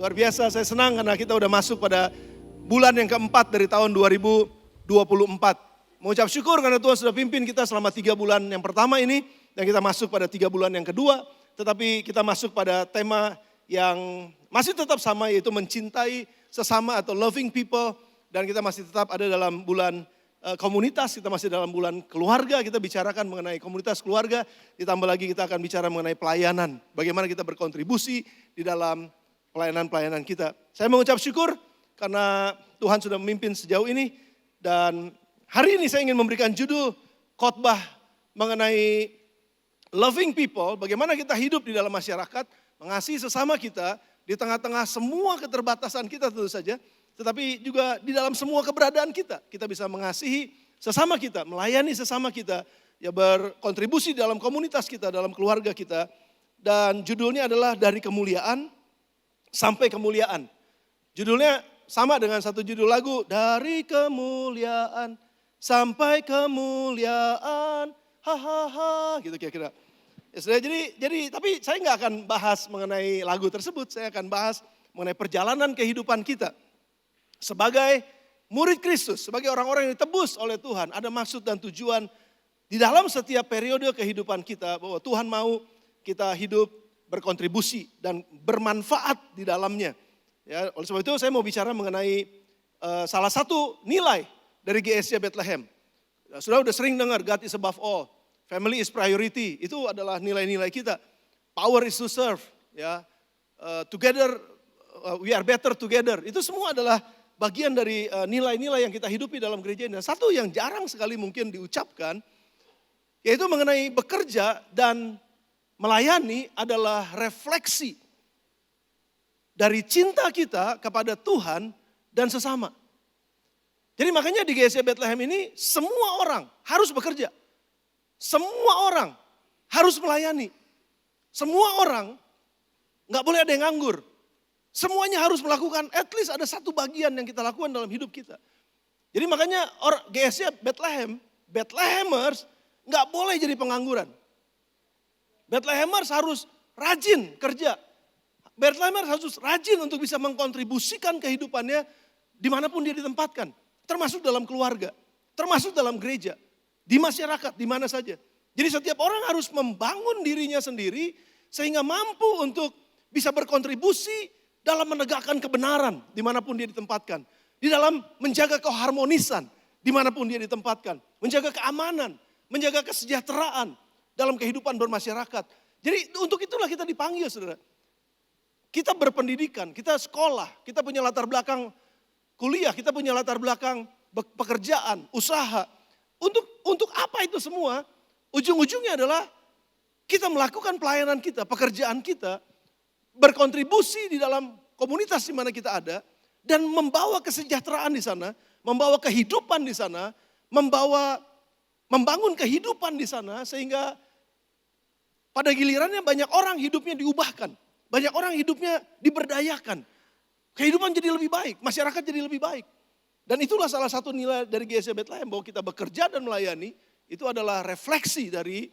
Luar biasa, saya senang karena kita udah masuk pada bulan yang keempat dari tahun 2024. Mengucap syukur karena Tuhan sudah pimpin kita selama 3 bulan yang pertama ini. Dan kita masuk pada 3 bulan yang kedua. Tetapi kita masuk pada tema yang masih tetap sama, yaitu mencintai sesama atau loving people. Dan kita masih tetap ada dalam bulan komunitas, kita masih dalam bulan keluarga. Kita bicarakan mengenai komunitas keluarga. Ditambah lagi kita akan bicara mengenai pelayanan. Bagaimana kita berkontribusi di dalam pelayanan-pelayanan kita. Saya mengucap syukur karena Tuhan sudah memimpin sejauh ini. Dan hari ini saya ingin memberikan judul khotbah mengenai loving people. Bagaimana kita hidup di dalam masyarakat, mengasihi sesama kita di tengah-tengah semua keterbatasan kita tentu saja. Tetapi juga di dalam semua keberadaan kita. Kita bisa mengasihi sesama kita, melayani sesama kita. Ya, berkontribusi dalam komunitas kita, dalam keluarga kita. Dan judulnya adalah dari kemuliaan sampai kemuliaan. Judulnya sama dengan satu judul lagu, dari kemuliaan sampai kemuliaan, hahaha, gitu kira-kira. Ya, jadi tapi saya nggak akan bahas mengenai lagu tersebut, saya akan bahas mengenai perjalanan kehidupan kita sebagai murid Kristus, sebagai orang-orang yang ditebus oleh Tuhan. Ada maksud dan tujuan di dalam setiap periode kehidupan kita, bahwa Tuhan mau kita hidup berkontribusi dan bermanfaat di dalamnya. Ya, oleh sebab itu saya mau bicara mengenai salah satu nilai dari GSC Bethlehem. Ya, sudah sering dengar God is above all, family is priority. Itu adalah nilai-nilai kita. Power is to serve. Ya, together we are better together. Itu semua adalah bagian dari nilai-nilai yang kita hidupi dalam gereja ini. Dan satu yang jarang sekali mungkin diucapkan, yaitu mengenai bekerja dan melayani adalah refleksi dari cinta kita kepada Tuhan dan sesama. Jadi makanya di GSC Bethlehem ini semua orang harus bekerja. Semua orang harus melayani. Semua orang gak boleh ada yang nganggur. Semuanya harus melakukan, at least ada satu bagian yang kita lakukan dalam hidup kita. Jadi makanya GSC Bethlehem, Bethlehemers gak boleh jadi pengangguran. Bethlehemers harus rajin kerja. Bethlehemers harus rajin untuk bisa mengkontribusikan kehidupannya dimanapun dia ditempatkan. Termasuk dalam keluarga, termasuk dalam gereja, di masyarakat, di mana saja. Jadi setiap orang harus membangun dirinya sendiri sehingga mampu untuk bisa berkontribusi dalam menegakkan kebenaran dimanapun dia ditempatkan. Di dalam menjaga keharmonisan dimanapun dia ditempatkan. Menjaga keamanan, menjaga kesejahteraan dalam kehidupan bermasyarakat. Jadi untuk itulah kita dipanggil, saudara. Kita berpendidikan, kita sekolah, kita punya latar belakang kuliah, kita punya latar belakang pekerjaan, usaha. Untuk apa itu semua? Ujung-ujungnya adalah kita melakukan pelayanan kita, pekerjaan kita, berkontribusi di dalam komunitas di mana kita ada, dan membawa kesejahteraan di sana, membawa kehidupan di sana, membangun kehidupan di sana, sehingga pada gilirannya banyak orang hidupnya diubahkan. Banyak orang hidupnya diberdayakan. Kehidupan jadi lebih baik, masyarakat jadi lebih baik. Dan itulah salah satu nilai dari GSC Bethlehem, bahwa kita bekerja dan melayani, itu adalah refleksi dari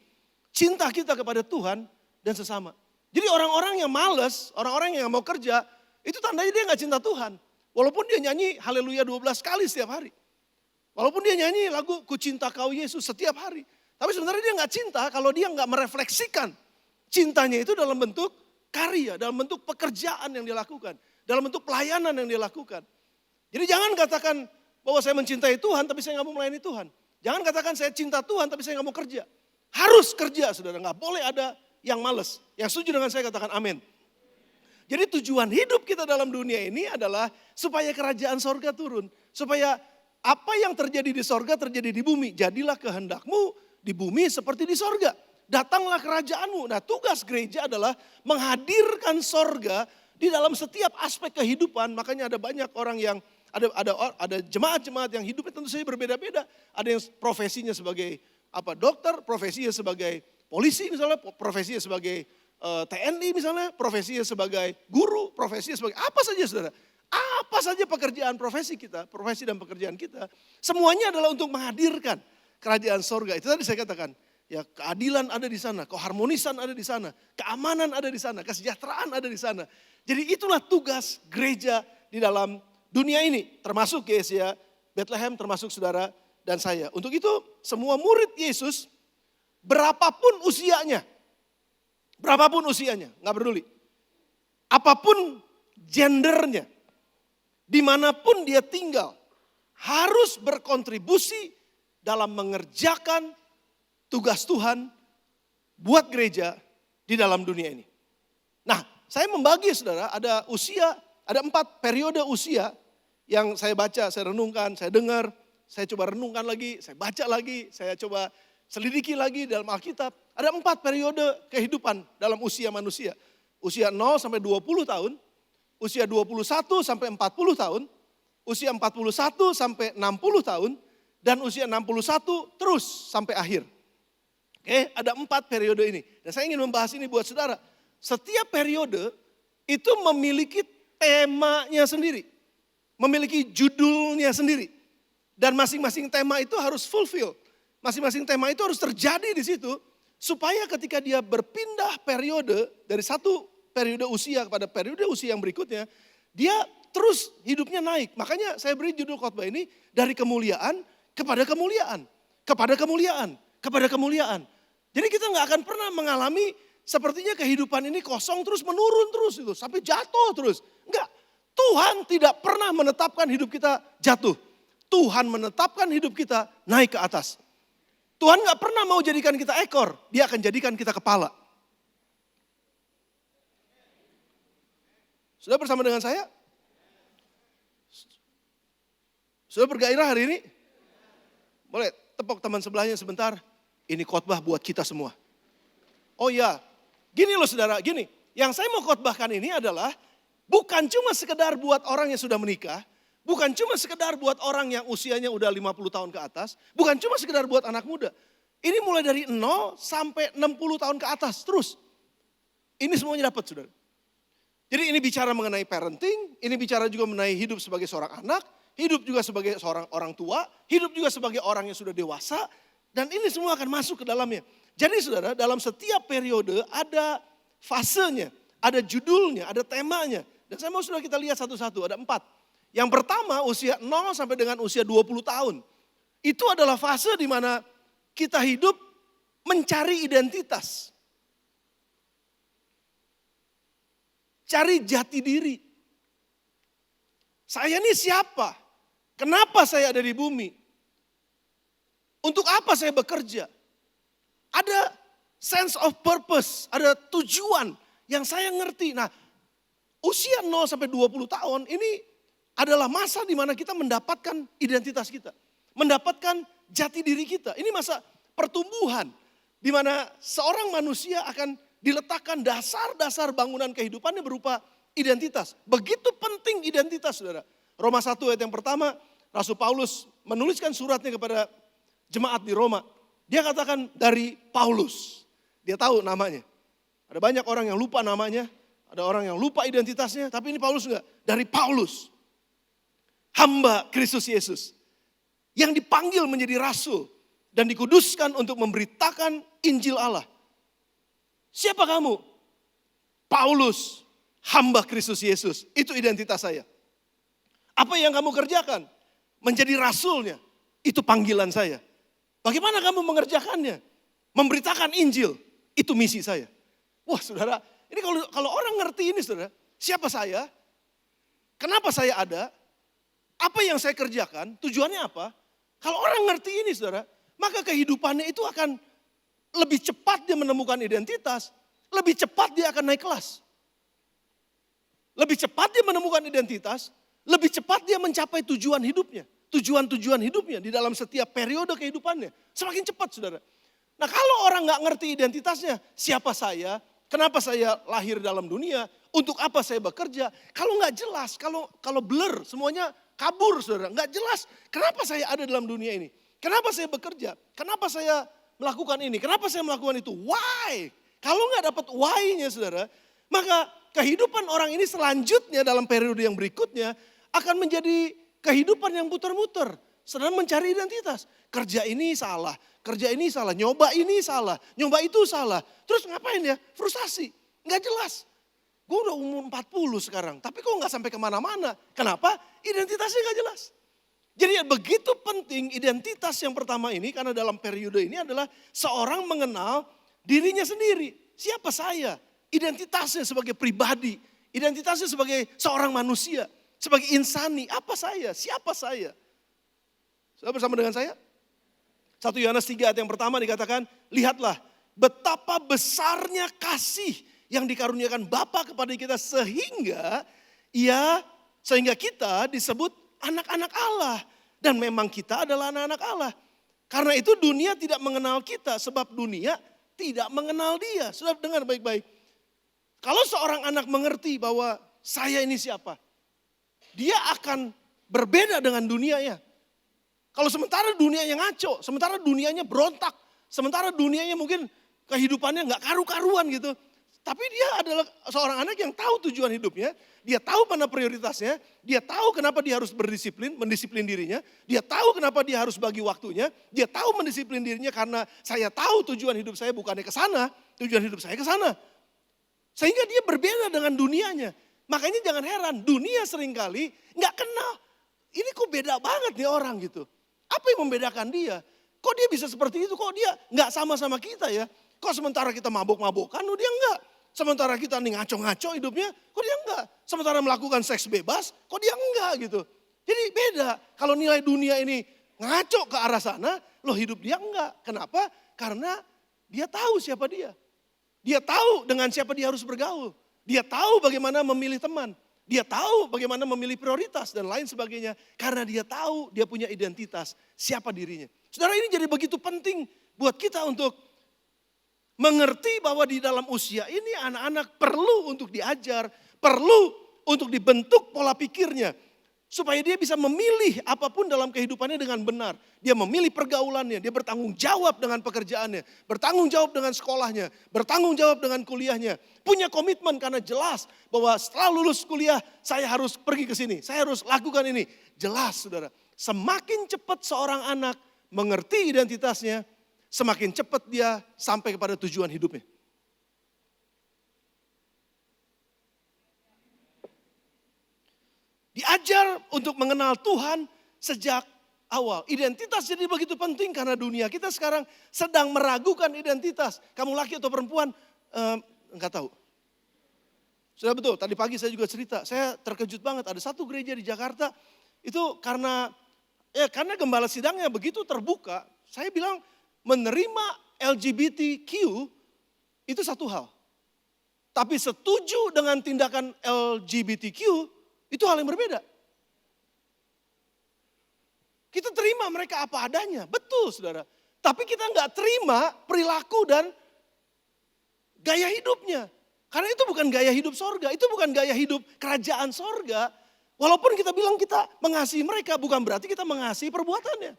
cinta kita kepada Tuhan dan sesama. Jadi orang-orang yang malas, orang-orang yang mau kerja, itu tandanya dia gak cinta Tuhan. Walaupun dia nyanyi haleluya 12 kali setiap hari. Walaupun dia nyanyi lagu Ku Cinta Kau Yesus setiap hari. Tapi sebenarnya dia gak cinta kalau dia gak merefleksikan cintanya itu dalam bentuk karya, dalam bentuk pekerjaan yang dia lakukan. Dalam bentuk pelayanan yang dia lakukan. Jadi jangan katakan bahwa saya mencintai Tuhan tapi saya gak mau melayani Tuhan. Jangan katakan saya cinta Tuhan tapi saya gak mau kerja. Harus kerja, saudara. Gak boleh ada yang males. Yang setuju dengan saya katakan amin. Jadi tujuan hidup kita dalam dunia ini adalah supaya kerajaan sorga turun. Supaya apa yang terjadi di sorga terjadi di bumi. Jadilah kehendakmu di bumi seperti di sorga. Datanglah kerajaanmu. Nah, tugas gereja adalah menghadirkan sorga di dalam setiap aspek kehidupan. Makanya ada banyak orang yang, ada jemaat-jemaat yang hidupnya tentu saja berbeda-beda. Ada yang profesinya sebagai dokter, profesinya sebagai polisi misalnya, profesinya sebagai TNI misalnya, profesinya sebagai guru, profesinya sebagai apa saja, saudara. Apa saja pekerjaan profesi kita, profesi dan pekerjaan kita, semuanya adalah untuk menghadirkan kerajaan sorga. Itu tadi saya katakan, Ya, keadilan ada di sana, keharmonisan ada di sana, keamanan ada di sana, kesejahteraan ada di sana. Jadi itulah tugas gereja di dalam dunia ini, termasuk Yesus, Bethlehem, termasuk saudara dan saya. Untuk itu semua murid Yesus, berapapun usianya, nggak peduli. Apapun gendernya, dimanapun dia tinggal, harus berkontribusi dalam mengerjakan tugas Tuhan buat gereja di dalam dunia ini. Nah, saya membagi saudara, ada 4 periode usia yang saya baca, saya renungkan, saya dengar, saya coba renungkan lagi, saya baca lagi, saya coba selidiki lagi dalam Alkitab. Ada 4 periode kehidupan dalam usia manusia. Usia 0 sampai 20 tahun, usia 21 sampai 40 tahun, usia 41 sampai 60 tahun, dan usia 61 terus sampai akhir. Oke, ada 4 periode ini. Dan saya ingin membahas ini buat saudara. Setiap periode itu memiliki temanya sendiri. Memiliki judulnya sendiri. Dan masing-masing tema itu harus fulfill. Masing-masing tema itu harus terjadi di situ. Supaya ketika dia berpindah periode dari satu periode usia kepada periode usia yang berikutnya. Dia terus hidupnya naik. Makanya saya beri judul khotbah ini dari kemuliaan kepada kemuliaan. Kepada kemuliaan. Kepada kemuliaan. Jadi kita nggak akan pernah mengalami sepertinya kehidupan ini kosong terus menurun terus itu sampai jatuh terus. Enggak. Tuhan tidak pernah menetapkan hidup kita jatuh. Tuhan menetapkan hidup kita naik ke atas. Tuhan nggak pernah mau jadikan kita ekor, Dia akan jadikan kita kepala. Sudah bersama dengan saya? Sudah bergairah hari ini? Boleh tepuk teman sebelahnya sebentar. Ini khotbah buat kita semua. Oh ya, gini loh saudara, gini. Yang saya mau khotbahkan ini adalah bukan cuma sekedar buat orang yang sudah menikah. Bukan cuma sekedar buat orang yang usianya udah 50 tahun ke atas. Bukan cuma sekedar buat anak muda. Ini mulai dari 0 sampai 60 tahun ke atas terus. Ini semuanya dapat saudara. Jadi ini bicara mengenai parenting. Ini bicara juga mengenai hidup sebagai seorang anak. Hidup juga sebagai seorang orang tua. Hidup juga sebagai orang yang sudah dewasa. Dan ini semua akan masuk ke dalamnya. Jadi saudara, dalam setiap periode ada fasenya, ada judulnya, ada temanya. Dan saya mau sudah kita lihat satu-satu, ada 4. Yang pertama usia 0 sampai dengan usia 20 tahun. Itu adalah fase di mana kita hidup mencari identitas. Cari jati diri. Saya ini siapa? Kenapa saya ada di bumi? Untuk apa saya bekerja? Ada sense of purpose, ada tujuan yang saya ngerti. Nah, usia 0 sampai 20 tahun ini adalah masa di mana kita mendapatkan identitas kita. Mendapatkan jati diri kita. Ini masa pertumbuhan di mana seorang manusia akan diletakkan dasar-dasar bangunan kehidupannya berupa identitas. Begitu penting identitas saudara. Roma 1 ayat yang pertama, Rasul Paulus menuliskan suratnya kepada jemaat di Roma. Dia katakan dari Paulus. Dia tahu namanya. Ada banyak orang yang lupa namanya. Ada orang yang lupa identitasnya. Tapi ini Paulus enggak. Dari Paulus. Hamba Kristus Yesus. Yang dipanggil menjadi rasul. Dan dikuduskan untuk memberitakan Injil Allah. Siapa kamu? Paulus. Hamba Kristus Yesus. Itu identitas saya. Apa yang kamu kerjakan? Menjadi rasulnya. Itu panggilan saya. Bagaimana kamu mengerjakannya? Memberitakan Injil, itu misi saya. Wah saudara, ini kalau orang ngerti ini saudara, siapa saya? Kenapa saya ada? Apa yang saya kerjakan? Tujuannya apa? Kalau orang ngerti ini saudara, maka kehidupannya itu akan lebih cepat dia menemukan identitas, lebih cepat dia akan naik kelas. Lebih cepat dia menemukan identitas, lebih cepat dia mencapai tujuan hidupnya. Tujuan-tujuan hidupnya di dalam setiap periode kehidupannya. Semakin cepat saudara. Nah kalau orang gak ngerti identitasnya, siapa saya, kenapa saya lahir dalam dunia, untuk apa saya bekerja. Kalau gak jelas, kalau blur semuanya kabur saudara. Gak jelas kenapa saya ada dalam dunia ini. Kenapa saya bekerja, kenapa saya melakukan ini, kenapa saya melakukan itu. Why? Kalau gak dapat why-nya saudara, maka kehidupan orang ini selanjutnya dalam periode yang berikutnya akan menjadi kehidupan yang muter-muter. Sedang mencari identitas. Kerja ini salah, kerja ini salah, nyoba ini salah, nyoba itu salah. Terus ngapain ya? Frustasi, nggak jelas. Gue udah umur 40 sekarang, tapi kok nggak sampai kemana-mana. Kenapa? Identitasnya nggak jelas. Jadi begitu penting identitas yang pertama ini, karena dalam periode ini adalah seorang mengenal dirinya sendiri. Siapa saya? Identitasnya sebagai pribadi, identitasnya sebagai seorang manusia, sebagai insani. Apa saya? Siapa saya? Sudah bersama dengan saya? 1 Yohanes 3 ayat yang pertama dikatakan, lihatlah betapa besarnya kasih yang dikaruniakan Bapa kepada kita sehingga kita disebut anak-anak Allah. Dan memang kita adalah anak-anak Allah. Karena itu dunia tidak mengenal kita sebab dunia tidak mengenal dia. Sudah dengar baik-baik. Kalau seorang anak mengerti bahwa saya ini siapa, dia akan berbeda dengan dunianya. Kalau sementara dunianya ngaco, sementara dunianya berontak, sementara dunianya mungkin kehidupannya nggak karu-karuan gitu. Tapi dia adalah seorang anak yang tahu tujuan hidupnya, dia tahu mana prioritasnya, dia tahu kenapa dia harus mendisiplin dirinya, dia tahu kenapa dia harus bagi waktunya, dia tahu mendisiplin dirinya karena saya tahu tujuan hidup saya bukannya ke sana, tujuan hidup saya ke sana. Sehingga dia berbeda dengan dunianya. Makanya jangan heran, dunia seringkali nggak kenal. Ini kok beda banget nih orang gitu. Apa yang membedakan dia? Kok dia bisa seperti itu? Kok dia nggak sama-sama kita ya? Kok sementara kita mabok-mabokan, dia enggak. Sementara kita nih ngaco-ngaco hidupnya, kok dia enggak. Sementara melakukan seks bebas, kok dia enggak gitu. Jadi beda. Kalau nilai dunia ini ngaco ke arah sana, loh hidup dia enggak. Kenapa? Karena dia tahu siapa dia. Dia tahu dengan siapa dia harus bergaul. Dia tahu bagaimana memilih teman. Dia tahu bagaimana memilih prioritas dan lain sebagainya. Karena dia tahu dia punya identitas, siapa dirinya. Saudara, ini jadi begitu penting buat kita untuk mengerti bahwa di dalam usia ini anak-anak perlu untuk diajar, perlu untuk dibentuk pola pikirnya. Supaya dia bisa memilih apapun dalam kehidupannya dengan benar. Dia memilih pergaulannya, dia bertanggung jawab dengan pekerjaannya, bertanggung jawab dengan sekolahnya, bertanggung jawab dengan kuliahnya. Punya komitmen karena jelas bahwa setelah lulus kuliah saya harus pergi ke sini, saya harus lakukan ini. Jelas saudara, semakin cepat seorang anak mengerti identitasnya, semakin cepat dia sampai kepada tujuan hidupnya. Diajar untuk mengenal Tuhan sejak awal. Identitas jadi begitu penting karena dunia kita sekarang sedang meragukan identitas. Kamu laki atau perempuan, enggak tahu. Sudah betul, tadi pagi saya juga cerita, saya terkejut banget. Ada satu gereja di Jakarta, itu karena gembala sidangnya begitu terbuka, saya bilang menerima LGBTQ itu satu hal. Tapi setuju dengan tindakan LGBTQ, itu hal yang berbeda. Kita terima mereka apa adanya, betul saudara. Tapi kita nggak terima perilaku dan gaya hidupnya. Karena itu bukan gaya hidup sorga, itu bukan gaya hidup kerajaan sorga. Walaupun kita bilang kita mengasihi mereka, bukan berarti kita mengasihi perbuatannya.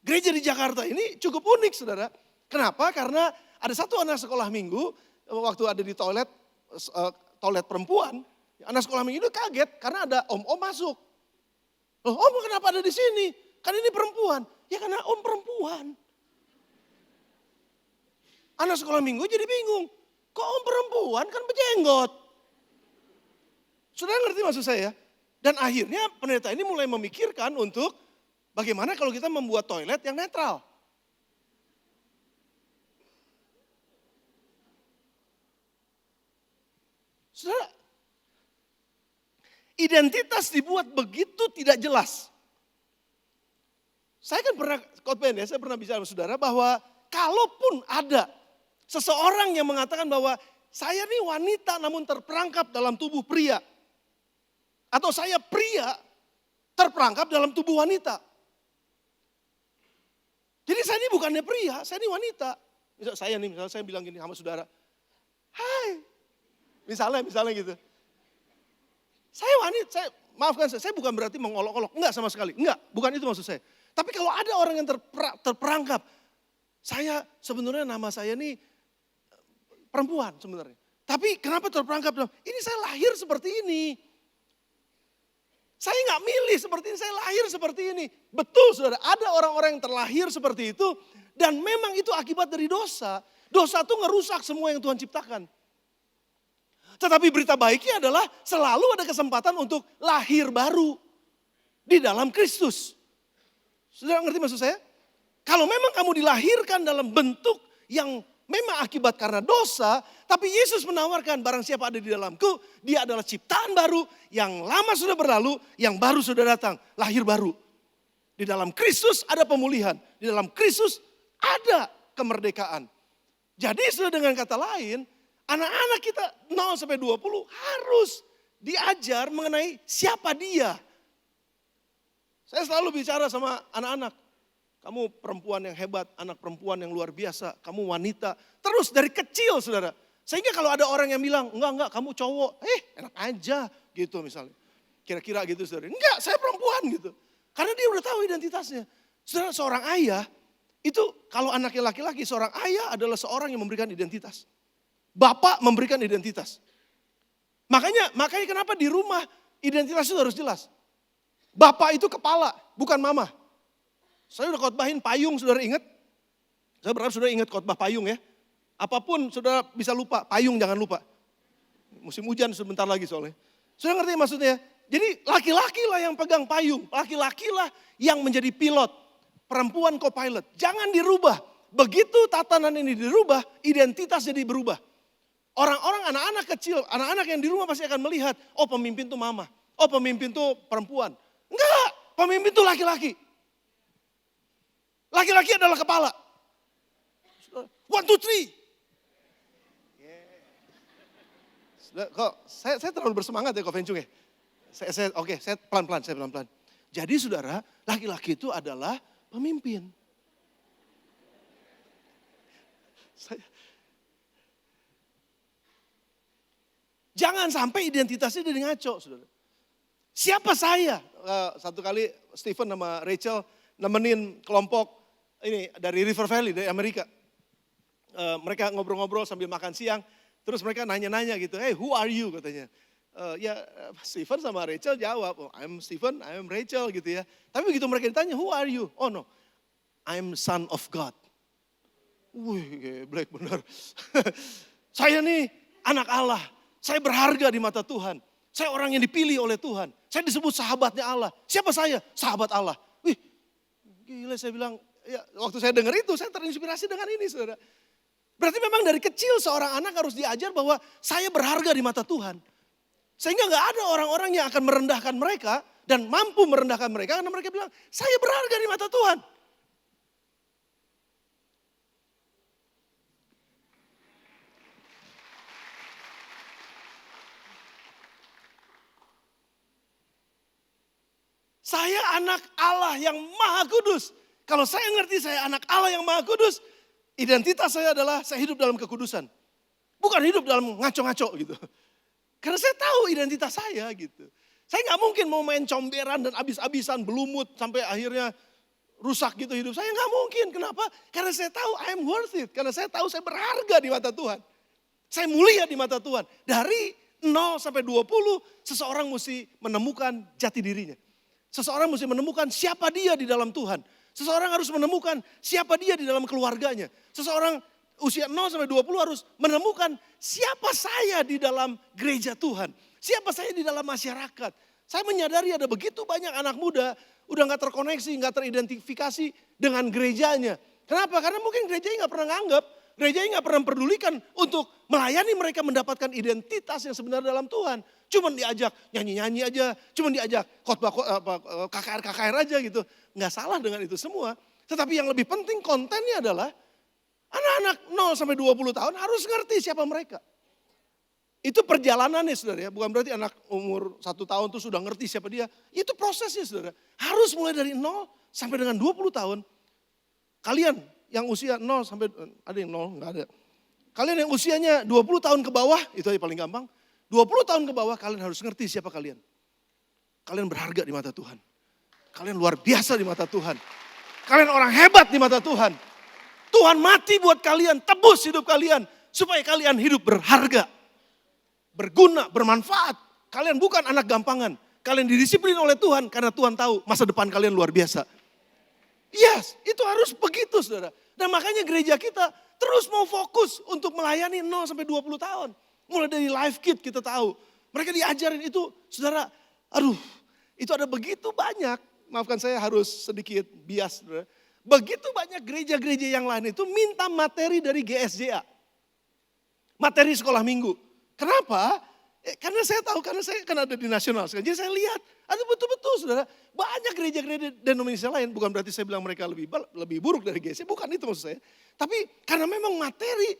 Gereja di Jakarta ini cukup unik saudara. Kenapa? Karena ada satu anak sekolah minggu, waktu ada di toilet perempuan, anak sekolah minggu itu kaget karena ada om-om masuk. Loh, om kenapa ada di sini? Kan ini perempuan. Ya karena om perempuan. Anak sekolah minggu jadi bingung. Kok om perempuan kan berjenggot? Sudah ngerti maksud saya? Dan akhirnya pendeta ini mulai memikirkan untuk bagaimana kalau kita membuat toilet yang netral. Saudara, identitas dibuat begitu tidak jelas. Saya kan pernah khotbah ya, saya pernah bicara sama saudara bahwa kalaupun ada seseorang yang mengatakan bahwa saya ini wanita namun terperangkap dalam tubuh pria. Atau saya pria terperangkap dalam tubuh wanita. Jadi saya ini bukannya pria, saya ini wanita. Misalnya saya bilang gini sama saudara. Hai, misalnya gitu. Saya wanita, maafkan saya bukan berarti mengolok-olok. Enggak sama sekali, enggak, bukan itu maksud saya. Tapi kalau ada orang yang terperangkap, saya sebenarnya nama saya ini perempuan sebenarnya. Tapi kenapa terperangkap? Ini saya lahir seperti ini. Saya nggak milih seperti ini, saya lahir seperti ini. Betul saudara, ada orang-orang yang terlahir seperti itu. Dan memang itu akibat dari dosa. Dosa itu ngerusak semua yang Tuhan ciptakan. Tetapi berita baiknya adalah selalu ada kesempatan untuk lahir baru di dalam Kristus. Saudara ngerti maksud saya? Kalau memang kamu dilahirkan dalam bentuk yang memang akibat karena dosa, tapi Yesus menawarkan barang siapa ada di dalamku, dia adalah ciptaan baru, yang lama sudah berlalu, yang baru sudah datang, lahir baru. Di dalam Kristus ada pemulihan, di dalam Kristus ada kemerdekaan. Jadi sudah dengan kata lain, anak-anak kita 0 sampai 20 harus diajar mengenai siapa dia. Saya selalu bicara sama anak-anak. Kamu perempuan yang hebat, anak perempuan yang luar biasa, kamu wanita. Terus dari kecil saudara. Sehingga kalau ada orang yang bilang, enggak kamu cowok. Enak aja gitu misalnya. Kira-kira gitu saudara. Enggak, saya perempuan gitu. Karena dia udah tahu identitasnya. Saudara, seorang ayah, itu kalau anaknya laki-laki, seorang ayah adalah seorang yang memberikan identitas. Bapak memberikan identitas. Makanya kenapa di rumah identitas itu harus jelas. Bapak itu kepala, bukan mama. Saya udah khotbahin payung, saudara ingat? Saya berharap saudara ingat khotbah payung ya. Apapun saudara bisa lupa, payung jangan lupa. Musim hujan sebentar lagi soalnya. Saudara ngerti maksudnya? Jadi laki-laki lah yang pegang payung. Laki-laki lah yang menjadi pilot. Perempuan co-pilot. Jangan dirubah. Begitu tatanan ini dirubah, identitas jadi berubah. Orang-orang anak-anak kecil, anak-anak yang di rumah pasti akan melihat, oh pemimpin tuh mama. Oh pemimpin tuh perempuan. Enggak, pemimpin tuh laki-laki. Laki-laki adalah kepala. 1, 2, 3. Kok saya terlalu bersemangat ya Kok Fencung ya. Saya pelan-pelan. Jadi saudara, laki-laki itu adalah pemimpin. Jangan sampai identitasnya jadi ngaco saudara. Siapa saya? Satu kali Stephen sama Rachel nemenin kelompok ini dari River Valley, dari Amerika. Mereka ngobrol-ngobrol sambil makan siang. Terus mereka nanya-nanya gitu, hey who are you katanya. Stephen sama Rachel jawab, oh, I'm Stephen, I'm Rachel gitu ya. Tapi begitu mereka ditanya, who are you? Oh no, I'm son of God. Wih, black bener. Saya nih anak Allah, saya berharga di mata Tuhan. Saya orang yang dipilih oleh Tuhan. Saya disebut sahabatnya Allah. Siapa saya? Sahabat Allah. Wih, gila saya bilang, ya, waktu saya dengar itu, saya terinspirasi dengan ini, saudara. Berarti memang dari kecil seorang anak harus diajar bahwa saya berharga di mata Tuhan. Sehingga gak ada orang-orang yang akan merendahkan mereka dan mampu merendahkan mereka karena mereka bilang, saya berharga di mata Tuhan. Saya anak Allah yang Maha Kudus. Kalau saya ngerti saya anak Allah yang Maha Kudus, identitas saya adalah saya hidup dalam kekudusan. Bukan hidup dalam ngaco-ngaco gitu. Karena saya tahu identitas saya gitu. Saya gak mungkin mau main comberan dan abis-abisan belumut sampai akhirnya rusak gitu hidup. Saya gak mungkin. Kenapa? Karena saya tahu I am worth it. Karena saya tahu saya berharga di mata Tuhan. Saya mulia di mata Tuhan. Dari 0 sampai 20 seseorang mesti menemukan jati dirinya. Seseorang mesti menemukan siapa dia di dalam Tuhan. Seseorang harus menemukan siapa dia di dalam keluarganya. Seseorang usia 0 sampai 20 harus menemukan siapa saya di dalam gereja Tuhan. Siapa saya di dalam masyarakat. Saya menyadari ada begitu banyak anak muda udah gak terkoneksi, gak teridentifikasi dengan gerejanya. Kenapa? Karena mungkin gerejanya gak pernah nganggap. Gerejanya gak pernah memperdulikan untuk melayani mereka mendapatkan identitas yang sebenarnya dalam Tuhan. Cuman diajak nyanyi-nyanyi aja, cuman diajak khotbah KKR aja gitu. Nggak salah dengan itu semua. Tetapi yang lebih penting kontennya adalah anak-anak 0 sampai 20 tahun harus ngerti siapa mereka. Itu perjalanannya saudara ya, bukan berarti anak umur 1 tahun tuh sudah ngerti siapa dia. Itu prosesnya saudara. Harus mulai dari 0 sampai dengan 20 tahun. Kalian yang usia 0 sampai, ada yang 0, nggak ada. Kalian yang usianya 20 tahun ke bawah, itu aja paling gampang. 20 tahun ke bawah kalian harus ngerti siapa kalian. Kalian berharga di mata Tuhan. Kalian luar biasa di mata Tuhan. Kalian orang hebat di mata Tuhan. Tuhan mati buat kalian, tebus hidup kalian. Supaya kalian hidup berharga. Berguna, bermanfaat. Kalian bukan anak gampangan. kalian didisiplin oleh Tuhan karena Tuhan tahu masa depan kalian luar biasa. Yes, itu harus begitu saudara. Dan makanya gereja kita terus mau fokus untuk melayani 0 sampai 20 tahun. Mulai dari life kit kita tahu. Mereka diajarin itu, saudara, itu ada begitu banyak. Maafkan saya harus sedikit bias, saudara. Begitu banyak gereja-gereja yang lain itu minta materi dari GSJA. Materi sekolah minggu. Kenapa? Karena saya tahu, karena saya kan ada di nasional. Jadi saya lihat, ada betul-betul saudara. Banyak gereja-gereja denominasi lain, bukan berarti saya bilang mereka lebih buruk dari GSJA. Bukan itu maksud saya. Tapi karena memang materi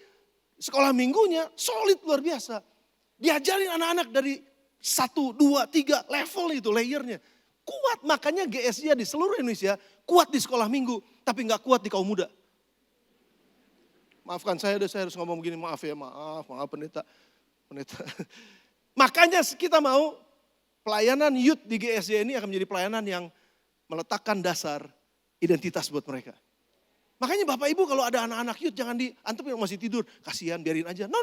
sekolah minggunya solid luar biasa. Diajarin anak-anak dari 1, 2, 3 level itu layernya. Kuat, makanya GSJA di seluruh Indonesia kuat di sekolah minggu. Tapi gak kuat di kaum muda. Maafkan saya harus ngomong begini, maaf pendeta. Makanya kita mau pelayanan youth di GSJ ini akan menjadi pelayanan yang meletakkan dasar identitas buat mereka. Makanya Bapak Ibu kalau ada anak-anak youth jangan antum yang masih tidur, kasihan biarin aja. No,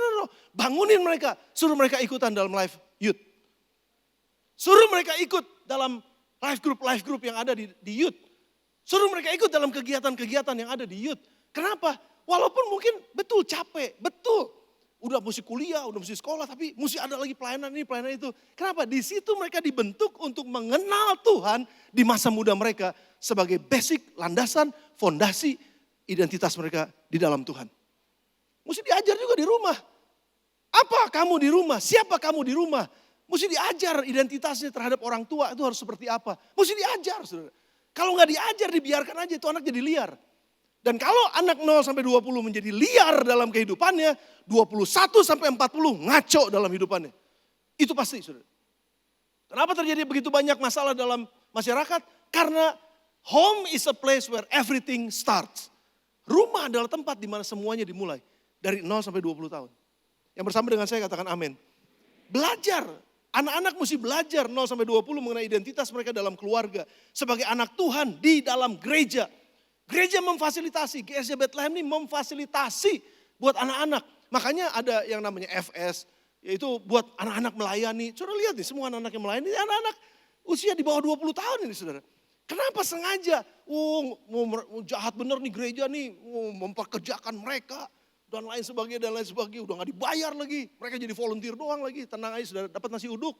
bangunin mereka, suruh mereka ikutan dalam live youth. Suruh mereka ikut dalam life group yang ada di youth. Suruh mereka ikut dalam kegiatan-kegiatan yang ada di youth. Kenapa? Walaupun mungkin betul capek, betul. Udah mesti kuliah, udah mesti sekolah, tapi mesti ada lagi pelayanan ini, pelayanan itu. Kenapa? Di situ mereka dibentuk untuk mengenal Tuhan di masa muda mereka sebagai basic, landasan, fondasi identitas mereka di dalam Tuhan. Mesti diajar juga di rumah. Apa kamu di rumah? Siapa kamu di rumah? Mesti diajar identitasnya terhadap orang tua itu harus seperti apa. Mesti diajar, saudara. Kalau nggak diajar, dibiarkan aja itu anak jadi liar. Dan kalau anak 0 sampai 20 menjadi liar dalam kehidupannya, 21 sampai 40 ngaco dalam hidupannya. Itu pasti, saudara. Kenapa terjadi begitu banyak masalah dalam masyarakat? Karena home is a place where everything starts. Rumah adalah tempat di mana semuanya dimulai. Dari 0 sampai 20 tahun. Yang bersama dengan saya katakan amin. Belajar. Anak-anak mesti belajar 0 sampai 20 mengenai identitas mereka dalam keluarga. Sebagai anak Tuhan di dalam gereja. Gereja memfasilitasi, GSJ Bethlehem ini memfasilitasi buat anak-anak. Makanya ada yang namanya FS, yaitu buat anak-anak melayani. Saudara lihat nih, semua anak-anak yang melayani, anak-anak usia di bawah 20 tahun ini saudara. Kenapa sengaja? Mau jahat bener nih gereja nih, memperkerjakan mereka. Dan lain sebagainya, udah gak dibayar lagi. Mereka jadi volunteer doang lagi, tenang aja saudara, dapat nasi uduk.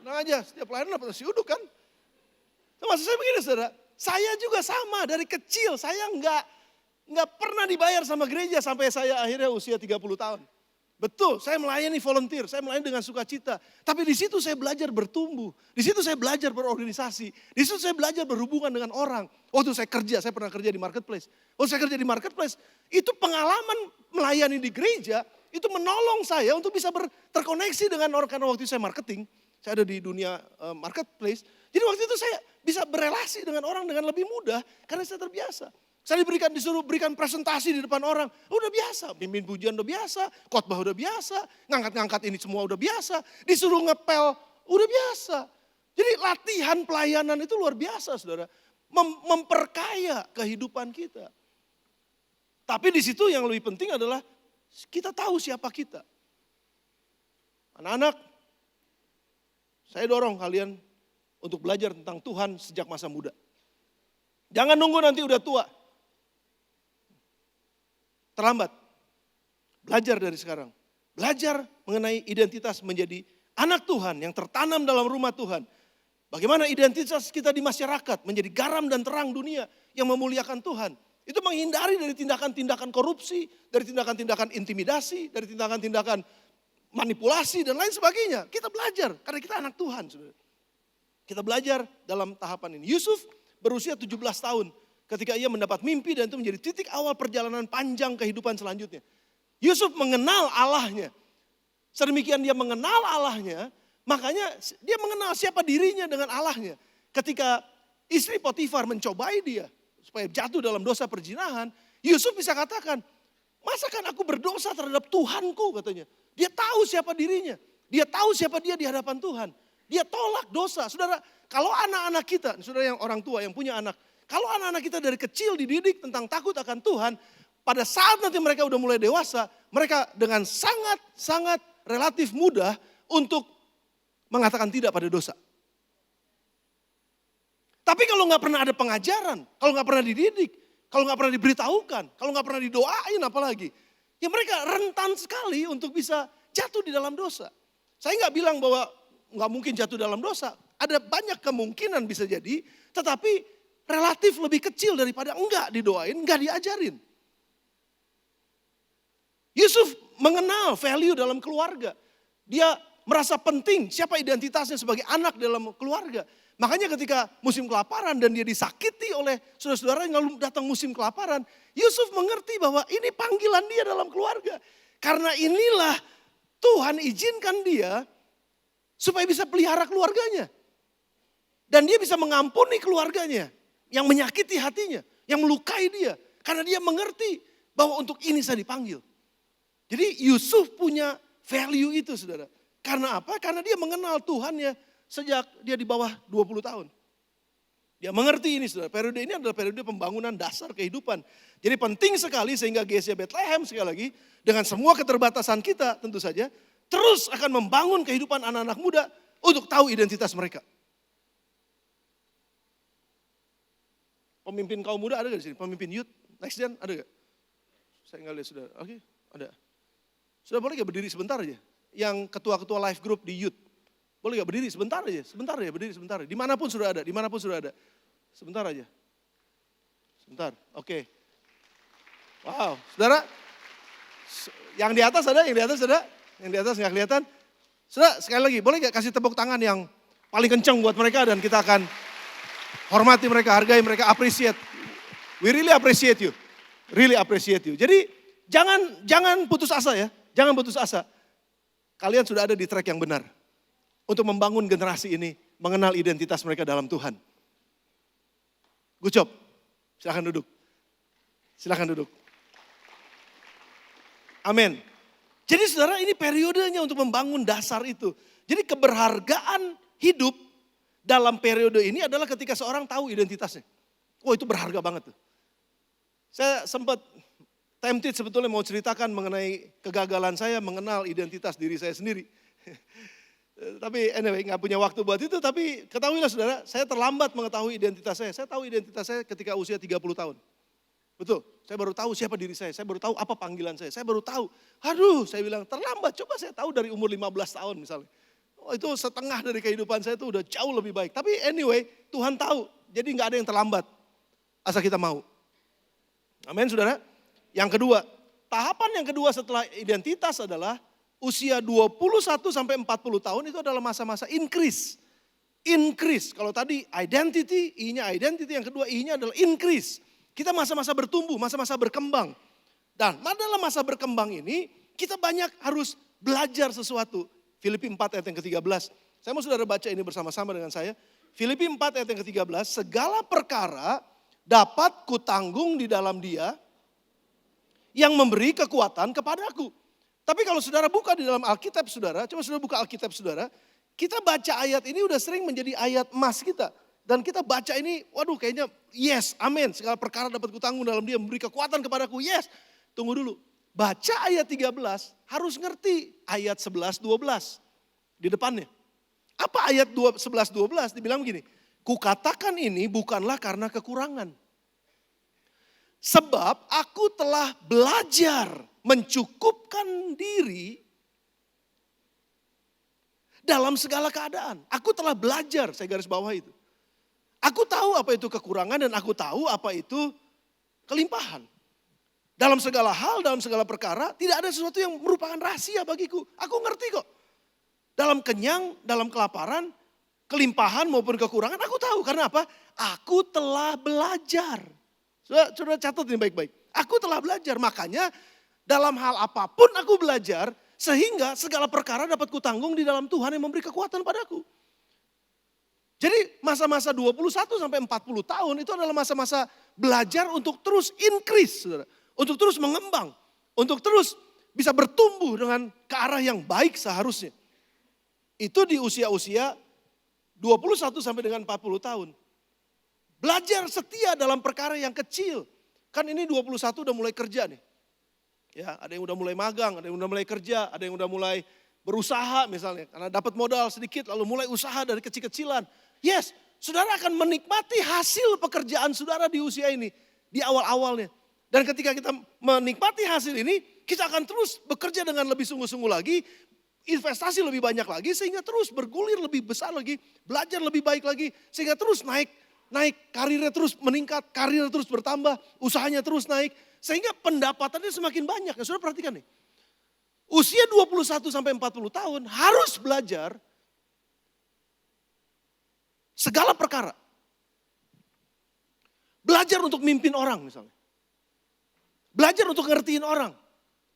Tenang aja, setiap pelayanan dapat nasi uduk kan. Nah, maksud saya begini saudara. Saya juga sama dari kecil, saya nggak pernah dibayar sama gereja sampai saya akhirnya usia 30 tahun. Betul, saya melayani volunteer, saya melayani dengan sukacita. Tapi di situ saya belajar bertumbuh, di situ saya belajar berorganisasi, di situ saya belajar berhubungan dengan orang. Waktu saya pernah kerja di marketplace. Waktu saya kerja di marketplace, itu pengalaman melayani di gereja, itu menolong saya untuk bisa terkoneksi dengan orang, karena waktu itu saya marketing. Saya ada di dunia marketplace. Jadi waktu itu saya bisa berelasi dengan orang dengan lebih mudah karena saya terbiasa. Saya disuruh berikan presentasi di depan orang. Udah biasa, pimpin pujian udah biasa, khotbah udah biasa, ngangkat-ngangkat ini semua udah biasa. Disuruh ngepel udah biasa. Jadi latihan pelayanan itu luar biasa saudara. Memperkaya kehidupan kita. Tapi di situ yang lebih penting adalah kita tahu siapa kita. Anak-anak, saya dorong kalian untuk belajar tentang Tuhan sejak masa muda. Jangan nunggu nanti udah tua. Terlambat. Belajar dari sekarang. Belajar mengenai identitas menjadi anak Tuhan yang tertanam dalam rumah Tuhan. Bagaimana identitas kita di masyarakat menjadi garam dan terang dunia yang memuliakan Tuhan. Itu menghindari dari tindakan-tindakan korupsi, dari tindakan-tindakan intimidasi, dari tindakan-tindakan manipulasi dan lain sebagainya. Kita belajar karena kita anak Tuhan. Kita belajar dalam tahapan ini. Yusuf berusia 17 tahun ketika ia mendapat mimpi dan itu menjadi titik awal perjalanan panjang kehidupan selanjutnya. Yusuf mengenal Allahnya. Sedemikian dia mengenal Allahnya, makanya dia mengenal siapa dirinya dengan Allahnya. Ketika istri Potifar mencobai dia supaya jatuh dalam dosa perzinahan, Yusuf bisa katakan, masakan aku berdosa terhadap Tuhanku katanya. Dia tahu siapa dirinya. Dia tahu siapa dia di hadapan Tuhan. Dia tolak dosa. Saudara, kalau anak-anak kita, saudara yang orang tua yang punya anak. Kalau anak-anak kita dari kecil dididik tentang takut akan Tuhan. Pada saat nanti mereka udah mulai dewasa. Mereka dengan sangat-sangat relatif mudah untuk mengatakan tidak pada dosa. Tapi kalau nggak pernah ada pengajaran, kalau nggak pernah dididik, kalau nggak pernah diberitahukan, kalau nggak pernah didoain apalagi, ya mereka rentan sekali untuk bisa jatuh di dalam dosa. Saya nggak bilang bahwa nggak mungkin jatuh dalam dosa. Ada banyak kemungkinan bisa jadi, tetapi relatif lebih kecil daripada enggak didoain, enggak diajarin. Yusuf mengenal value dalam keluarga. Dia merasa penting siapa identitasnya sebagai anak dalam keluarga. Makanya ketika musim kelaparan dan dia disakiti oleh saudara-saudaranya lalu datang musim kelaparan. Yusuf mengerti bahwa ini panggilan dia dalam keluarga. Karena inilah Tuhan izinkan dia supaya bisa pelihara keluarganya. Dan dia bisa mengampuni keluarganya yang menyakiti hatinya, yang melukai dia. Karena dia mengerti bahwa untuk ini saya dipanggil. Jadi Yusuf punya value itu saudara. Karena apa? Karena dia mengenal Tuhannya sejak dia di bawah 20 tahun. Dia mengerti ini saudara. Periode ini adalah periode pembangunan dasar kehidupan. Jadi penting sekali sehingga GSI Bethlehem sekali lagi. Dengan semua keterbatasan kita tentu saja. Terus akan membangun kehidupan anak-anak muda untuk tahu identitas mereka. Pemimpin kaum muda ada gak di sini? Pemimpin youth, next gen ada gak? Saya nggak lihat saudara. Oke, ada. Sudah boleh gak berdiri sebentar aja? Yang ketua-ketua life group di youth. Boleh gak berdiri sebentar aja? Sebentar ya, berdiri sebentar. Dimanapun sudah ada, dimanapun sudah ada. Sebentar aja. Sebentar, oke. Wow, saudara. Yang di atas ada, yang di atas ada. Yang di atas nggak kelihatan. Saudara, sekali lagi, boleh gak kasih tepuk tangan yang paling kencang buat mereka dan kita akan hormati mereka, hargai mereka, appreciate. We really appreciate you. Really appreciate you. Jadi jangan putus asa ya. Jangan putus asa. Kalian sudah ada di track yang benar. Untuk membangun generasi ini mengenal identitas mereka dalam Tuhan. Good job. Silakan duduk. Silakan duduk. Amin. Jadi saudara ini periodenya untuk membangun dasar itu. Jadi keberhargaan hidup dalam periode ini adalah ketika seorang tahu identitasnya. Oh itu berharga banget tuh. Saya sempat tempted sebetulnya mau ceritakan mengenai kegagalan saya mengenal identitas diri saya sendiri. Tapi anyway gak punya waktu buat itu. Tapi ketahuilah saudara, saya terlambat mengetahui identitas saya. Saya tahu identitas saya ketika usia 30 tahun. Betul, saya baru tahu siapa diri saya baru tahu apa panggilan saya baru tahu. Aduh, saya bilang terlambat, coba saya tahu dari umur 15 tahun misalnya. Oh itu setengah dari kehidupan saya itu udah jauh lebih baik. Tapi anyway, Tuhan tahu, jadi gak ada yang terlambat. Asal kita mau. Amin saudara. Yang kedua, tahapan yang kedua setelah identitas adalah usia 21 sampai 40 tahun itu adalah masa-masa increase. Increase, kalau tadi identity, I-nya identity, yang kedua I-nya adalah increase. Kita masa-masa bertumbuh, masa-masa berkembang. Dan dalam masa berkembang ini kita banyak harus belajar sesuatu. Filipi 4 ayat yang ke-13. Saya mau saudara baca ini bersama-sama dengan saya. Filipi 4 ayat yang ke-13. Segala perkara dapat kutanggung di dalam Dia yang memberi kekuatan kepadaku. Tapi kalau saudara buka di dalam Alkitab saudara, coba saudara buka Alkitab saudara. Kita baca ayat ini udah sering menjadi ayat emas kita. Dan kita baca ini, waduh kayaknya yes, amin. Segala perkara dapat kutanggung dalam Dia memberi kekuatan kepadaku, yes. Tunggu dulu, baca ayat 13 harus ngerti ayat 11, 12 di depannya. Apa ayat 11, 12 dibilang begini, kukatakan ini bukanlah karena kekurangan. Sebab aku telah belajar mencukupkan diri dalam segala keadaan. Aku telah belajar, saya garis bawah itu. Aku tahu apa itu kekurangan dan aku tahu apa itu kelimpahan. Dalam segala hal, dalam segala perkara, tidak ada sesuatu yang merupakan rahasia bagiku. Aku ngerti kok. Dalam kenyang, dalam kelaparan, kelimpahan maupun kekurangan, aku tahu. Karena apa? Aku telah belajar. Sudah catat ini baik-baik. Aku telah belajar, makanya dalam hal apapun aku belajar, sehingga segala perkara dapat kutanggung di dalam Tuhan yang memberi kekuatan padaku. Jadi masa-masa 21 sampai 40 tahun itu adalah masa-masa belajar untuk terus increase, saudara. Untuk terus mengembang, untuk terus bisa bertumbuh dengan ke arah yang baik seharusnya. Itu di usia-usia 21 sampai dengan 40 tahun. Belajar setia dalam perkara yang kecil. Kan ini 21 udah mulai kerja nih. Ya, ada yang udah mulai magang, ada yang udah mulai kerja, ada yang udah mulai berusaha misalnya, karena dapat modal sedikit lalu mulai usaha dari kecil-kecilan. Yes, saudara akan menikmati hasil pekerjaan saudara di usia ini, di awal-awalnya. Dan ketika kita menikmati hasil ini, kita akan terus bekerja dengan lebih sungguh-sungguh lagi, investasi lebih banyak lagi, sehingga terus bergulir lebih besar lagi, belajar lebih baik lagi, sehingga terus naik, karirnya terus meningkat, karirnya terus bertambah, usahanya terus naik, sehingga pendapatannya semakin banyak. Ya, saudara perhatikan nih, usia 21 sampai 40 tahun harus belajar segala perkara. Belajar untuk mimpin orang misalnya. Belajar untuk ngertiin orang.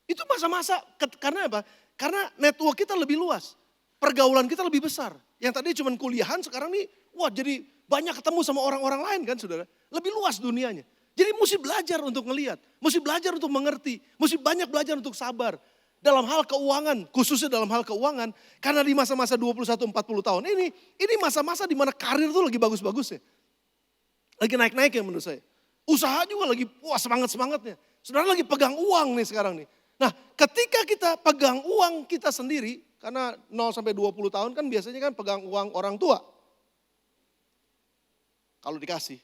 Itu masa-masa, karena apa? Karena network kita lebih luas. Pergaulan kita lebih besar. Yang tadi cuma kuliahan, sekarang nih, wah jadi banyak ketemu sama orang-orang lain kan saudara. Lebih luas dunianya. Jadi mesti belajar untuk ngelihat. Mesti belajar untuk mengerti. Mesti banyak belajar untuk sabar. Dalam hal keuangan, khususnya dalam hal keuangan. Karena di masa-masa 21-40 tahun ini masa-masa di mana karir itu lagi bagus-bagusnya. Lagi naik-naiknya menurut saya. Usaha juga lagi, wah semangat-semangatnya. Saudara lagi pegang uang nih sekarang nih. Nah ketika kita pegang uang kita sendiri, karena 0 sampai 20 tahun kan biasanya kan pegang uang orang tua. Kalau dikasih.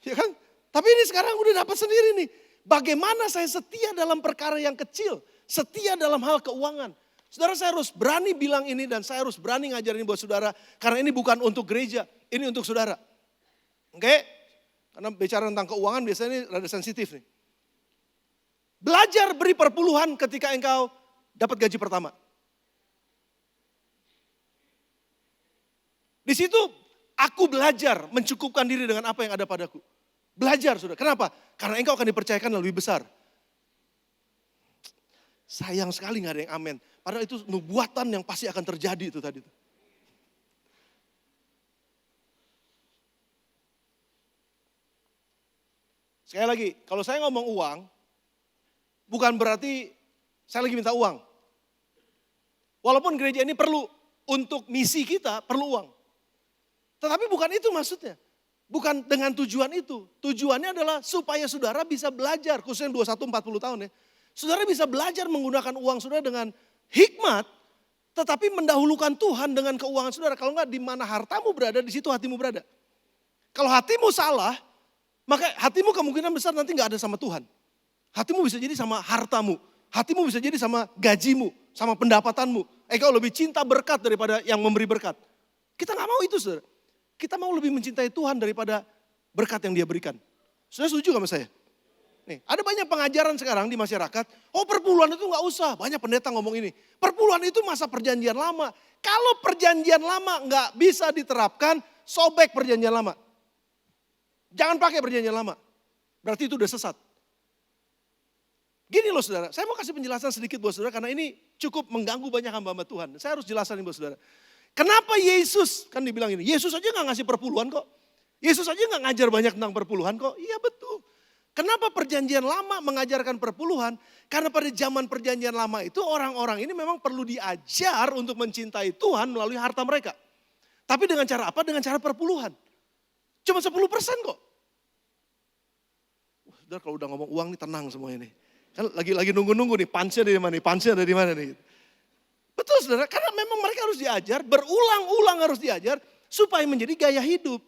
Ya kan? Tapi ini sekarang udah dapat sendiri nih. Bagaimana saya setia dalam perkara yang kecil. Setia dalam hal keuangan. Saudara saya harus berani bilang ini dan saya harus berani ngajarin buat saudara. Karena ini bukan untuk gereja, ini untuk saudara. Oke? Karena bicara tentang keuangan biasanya ini rada sensitif nih. Belajar beri perpuluhan ketika engkau dapat gaji pertama. Di situ aku belajar mencukupkan diri dengan apa yang ada padaku. Belajar saudara. Kenapa? Karena engkau akan dipercayakan yang lebih besar. Sayang sekali gak ada yang amin. Padahal itu nubuatan yang pasti akan terjadi itu tadi. Sekali lagi, kalau saya ngomong uang, bukan berarti saya lagi minta uang. Walaupun gereja ini perlu, untuk misi kita perlu uang. Tetapi bukan itu maksudnya. Bukan dengan tujuan itu. Tujuannya adalah supaya saudara bisa belajar, khususnya 21-40 tahun ya. Saudara bisa belajar menggunakan uang saudara dengan hikmat, tetapi mendahulukan Tuhan dengan keuangan saudara. Kalau enggak, di mana hartamu berada, di situ hatimu berada. Kalau hatimu salah, maka hatimu kemungkinan besar nanti gak ada sama Tuhan. Hatimu bisa jadi sama hartamu. Hatimu bisa jadi sama gajimu, sama pendapatanmu. Engkau lebih cinta berkat daripada yang memberi berkat. Kita gak mau itu saudara. Kita mau lebih mencintai Tuhan daripada berkat yang dia berikan. Saudara setuju gak sama saya? Nih, ada banyak pengajaran sekarang di masyarakat. Oh perpuluhan itu gak usah. Banyak pendeta ngomong ini. Perpuluhan itu masa perjanjian lama. Kalau perjanjian lama gak bisa diterapkan, sobek perjanjian lama. Jangan pakai perjanjian lama. Berarti itu udah sesat. Gini loh saudara, saya mau kasih penjelasan sedikit buat saudara karena ini cukup mengganggu banyak hamba-hamba Tuhan. Saya harus jelasin buat saudara. Kenapa Yesus, kan dibilang ini, Yesus aja gak ngasih perpuluhan kok. Yesus aja gak ngajar banyak tentang perpuluhan kok. Iya betul. Kenapa perjanjian lama mengajarkan perpuluhan? Karena pada zaman perjanjian lama itu orang-orang ini memang perlu diajar untuk mencintai Tuhan melalui harta mereka. Tapi dengan cara apa? Dengan cara perpuluhan. Cuma 10% kok. Wah, saudara kalau udah ngomong uang nih tenang semua ini. Kan lagi nunggu-nunggu nih, punch-nya dari mana nih, punch-nya dari mana nih. Betul saudara, karena memang mereka harus diajar, berulang-ulang harus diajar, supaya menjadi gaya hidup.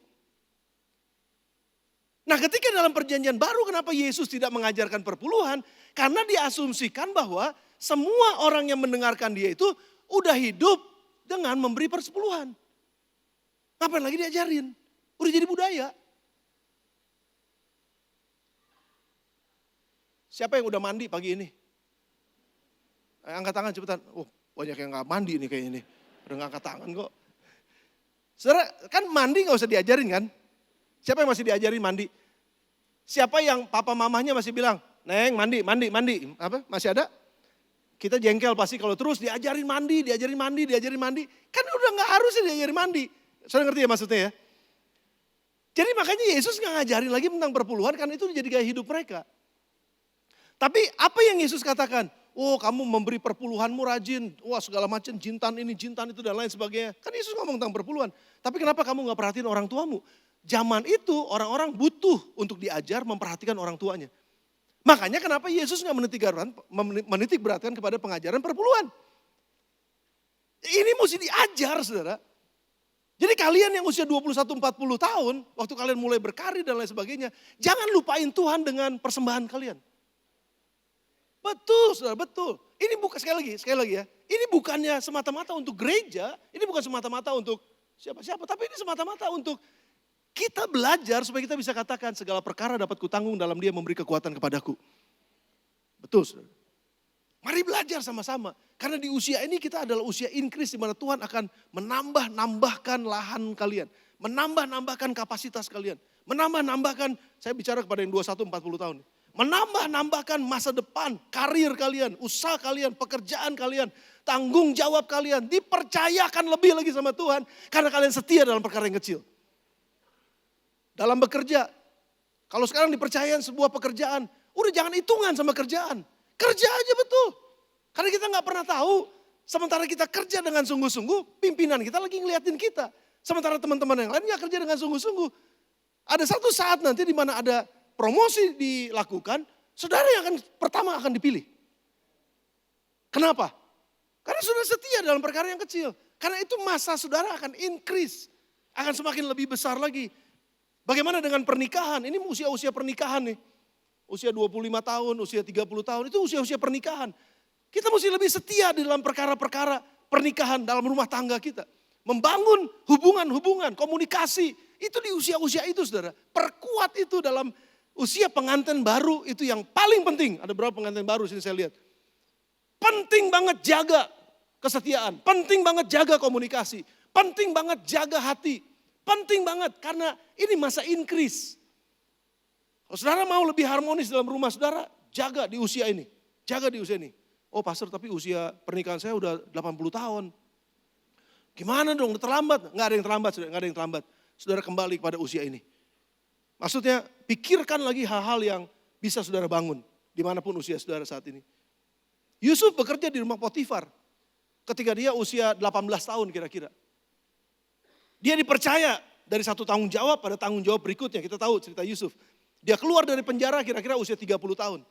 Nah ketika dalam perjanjian baru kenapa Yesus tidak mengajarkan perpuluhan? Karena diasumsikan bahwa semua orang yang mendengarkan dia itu udah hidup dengan memberi persepuluhan. Ngapain lagi diajarin? Udah jadi budaya. Siapa yang udah mandi pagi ini? Angkat tangan cepetan. Oh banyak yang gak mandi nih kayaknya nih. Udah gak angkat tangan kok. Saudara kan mandi gak usah diajarin kan? Siapa yang masih diajarin mandi? Siapa yang papa mamahnya masih bilang, Neng mandi. Apa? Masih ada? Kita jengkel pasti kalau terus diajarin mandi. Kan udah gak harusnya diajarin mandi. Saudara ngerti ya maksudnya ya? Jadi makanya Yesus gak ngajarin lagi tentang perpuluhan karena itu jadi gaya hidup mereka. Tapi apa yang Yesus katakan? Oh kamu memberi perpuluhanmu rajin. Wah segala macam jintan ini, jintan itu dan lain sebagainya. Kan Yesus ngomong tentang perpuluhan. Tapi kenapa kamu gak perhatiin orang tuamu? Zaman itu orang-orang butuh untuk diajar memperhatikan orang tuanya. Makanya kenapa Yesus gak menitik beratkan kepada pengajaran perpuluhan. Ini mesti diajar saudara. Jadi kalian yang usia 21-40 tahun, waktu kalian mulai berkarir dan lain sebagainya, jangan lupain Tuhan dengan persembahan kalian. Betul saudara, betul. Ini bukan, sekali lagi ya. Ini bukannya semata-mata untuk gereja, ini bukan semata-mata untuk siapa-siapa, tapi ini semata-mata untuk kita belajar supaya kita bisa katakan segala perkara dapat kutanggung dalam Dia memberi kekuatan kepadaku. Betul saudara. Mari belajar sama-sama. Karena di usia ini kita adalah usia increase di mana Tuhan akan menambah-nambahkan lahan kalian. Menambah-nambahkan kapasitas kalian. Menambah-nambahkan, saya bicara kepada yang 21-40 tahun. Menambah-nambahkan masa depan, karir kalian, usaha kalian, pekerjaan kalian, tanggung jawab kalian. Dipercayakan lebih lagi sama Tuhan karena kalian setia dalam perkara yang kecil. Dalam bekerja, kalau sekarang dipercayakan sebuah pekerjaan, udah jangan hitungan sama kerjaan. Kerja aja betul. Karena kita nggak pernah tahu, sementara kita kerja dengan sungguh-sungguh, pimpinan kita lagi ngeliatin kita. Sementara teman-teman yang lain nggak kerja dengan sungguh-sungguh. Ada satu saat nanti di mana ada promosi dilakukan, saudara yang pertama akan dipilih. Kenapa? Karena saudara setia dalam perkara yang kecil. Karena itu masa saudara akan increase, akan semakin lebih besar lagi. Bagaimana dengan pernikahan? Ini usia-usia pernikahan nih. Usia 25 tahun, usia 30 tahun, itu usia-usia pernikahan. Kita mesti lebih setia di dalam perkara-perkara pernikahan dalam rumah tangga kita. Membangun hubungan-hubungan, komunikasi, itu di usia-usia itu saudara. Perkuat itu dalam usia pengantin baru, itu yang paling penting. Ada berapa pengantin baru sini saya lihat. Penting banget jaga kesetiaan, penting banget jaga komunikasi, penting banget jaga hati. Penting banget karena ini masa increase. Kalau saudara mau lebih harmonis dalam rumah saudara, jaga di usia ini. Jaga di usia ini. Oh pastor tapi usia pernikahan saya udah 80 tahun. Gimana dong, terlambat? Nggak ada yang terlambat, saudara. Nggak ada yang terlambat. Saudara kembali pada usia ini. Maksudnya pikirkan lagi hal-hal yang bisa saudara bangun. Dimanapun usia saudara saat ini. Yusuf bekerja di rumah Potifar. Ketika dia usia 18 tahun kira-kira. Dia dipercaya dari satu tanggung jawab pada tanggung jawab berikutnya. Kita tahu cerita Yusuf. Dia keluar dari penjara kira-kira usia 30 tahun.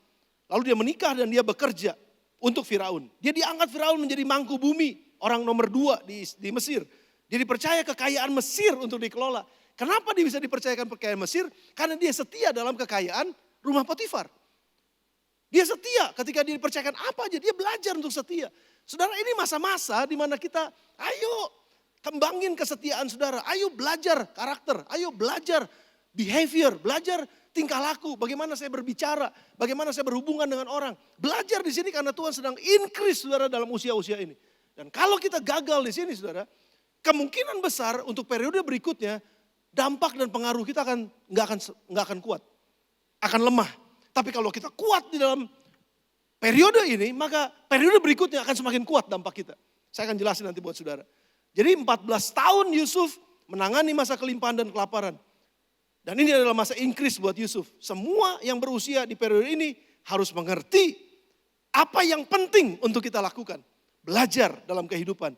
Lalu dia menikah dan dia bekerja untuk Firaun. Dia diangkat Firaun menjadi mangku bumi. Orang nomor 2 di Mesir. Dia dipercaya kekayaan Mesir untuk dikelola. Kenapa dia bisa dipercayakan kekayaan Mesir? Karena dia setia dalam kekayaan rumah Potifar. Dia setia ketika dia dipercayakan apa aja. Dia belajar untuk setia. Saudara ini masa-masa di mana kita ayo kembangin kesetiaan saudara. Ayo belajar karakter. Ayo belajar behavior. Belajar tingkah laku, bagaimana saya berbicara, bagaimana saya berhubungan dengan orang. Belajar di sini karena Tuhan sedang increase saudara dalam usia-usia ini. Dan kalau kita gagal di sini saudara, kemungkinan besar untuk periode berikutnya, dampak dan pengaruh kita nggak akan kuat. Akan lemah. Tapi kalau kita kuat di dalam periode ini, maka periode berikutnya akan semakin kuat dampak kita. Saya akan jelasin nanti buat saudara. Jadi 14 tahun Yusuf menangani masa kelimpahan dan kelaparan. Dan ini adalah masa increase buat Yusuf. Semua yang berusia di periode ini harus mengerti apa yang penting untuk kita lakukan. Belajar dalam kehidupan.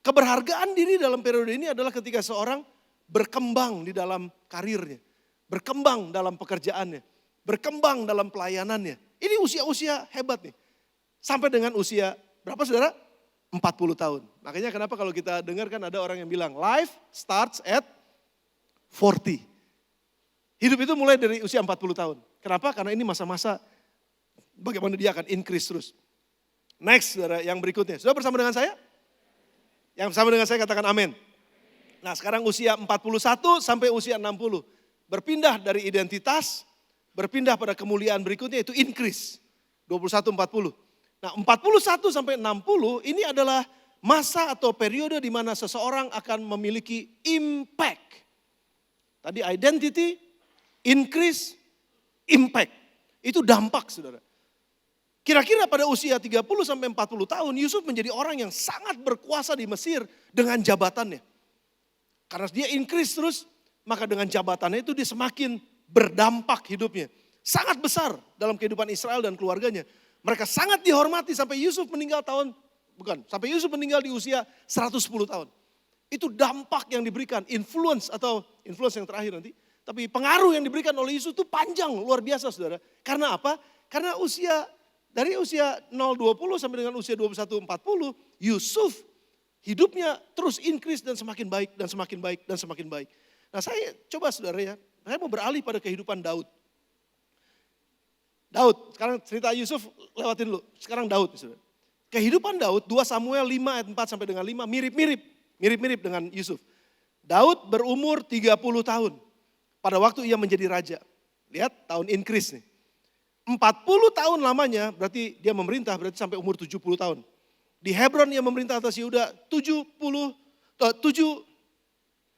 Keberhargaan diri dalam periode ini adalah ketika seorang berkembang di dalam karirnya. Berkembang dalam pekerjaannya. Berkembang dalam pelayanannya. Ini usia-usia hebat nih. Sampai dengan usia berapa saudara? 40 tahun. Makanya kenapa kalau kita dengar kan ada orang yang bilang life starts at 40. Hidup itu mulai dari usia 40 tahun. Kenapa? Karena ini masa-masa bagaimana dia akan increase terus. Next, saudara, yang berikutnya. Sudah bersama dengan saya? Yang bersama dengan saya katakan amin. Nah sekarang usia 41 sampai usia 60. Berpindah dari identitas, berpindah pada kemuliaan berikutnya itu increase. 21-40. Nah 41 sampai 60 ini adalah masa atau periode di mana seseorang akan memiliki impact. Tadi identity, increase, impact. Itu dampak saudara. Kira-kira pada usia 30 sampai 40 tahun Yusuf menjadi orang yang sangat berkuasa di Mesir dengan jabatannya. Karena dia increase terus, maka dengan jabatannya itu dia semakin berdampak hidupnya. Sangat besar dalam kehidupan Israel dan keluarganya. Mereka sangat dihormati sampai Yusuf meninggal sampai Yusuf meninggal di usia 110 tahun. Itu dampak yang diberikan, influence yang terakhir nanti. Tapi pengaruh yang diberikan oleh Yusuf itu panjang, luar biasa saudara. Karena apa? Karena dari usia 0-20 sampai dengan usia 21-40, Yusuf hidupnya terus increase dan semakin baik dan semakin baik dan semakin baik. Nah saya coba saudara ya, saya mau beralih pada kehidupan Daud. Daud, sekarang cerita Yusuf lewatin dulu, sekarang Daud. Saudara. Kehidupan Daud, 2 Samuel 5 ayat 4 sampai dengan 5, mirip-mirip dengan Yusuf. Daud berumur 30 tahun pada waktu ia menjadi raja. Lihat tahun increase nih. 40 tahun lamanya berarti dia memerintah berarti sampai umur 70 tahun. Di Hebron ia memerintah atas Yehuda 7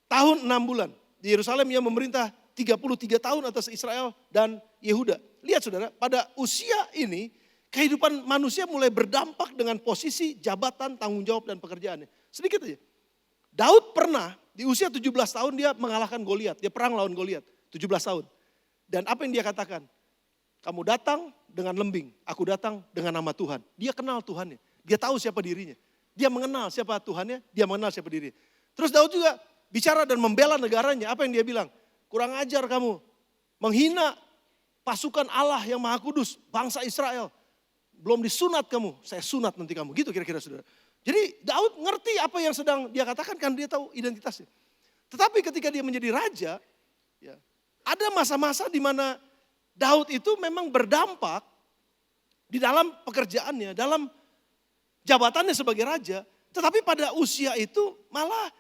tahun 6 bulan. Di Yerusalem ia memerintah 33 tahun atas Israel dan Yehuda. Lihat saudara, pada usia ini kehidupan manusia mulai berdampak dengan posisi, jabatan, tanggung jawab dan pekerjaannya. Sedikit aja. Daud pernah di usia 17 tahun dia mengalahkan Goliat, dia perang lawan Goliat, 17 tahun. Dan apa yang dia katakan? Kamu datang dengan lembing, aku datang dengan nama Tuhan. Dia kenal Tuhannya, dia tahu siapa dirinya. Dia mengenal siapa Tuhannya, dia mengenal siapa dirinya. Terus Daud juga bicara dan membela negaranya, apa yang dia bilang? Kurang ajar kamu, menghina pasukan Allah yang Maha Kudus, bangsa Israel. Belum disunat kamu, saya sunat nanti kamu. Gitu kira-kira saudara. Jadi Daud ngerti apa yang sedang dia katakan kan dia tahu identitasnya. Tetapi ketika dia menjadi raja, ya, ada masa-masa di mana Daud itu memang berdampak di dalam pekerjaannya, dalam jabatannya sebagai raja. Tetapi pada usia itu malah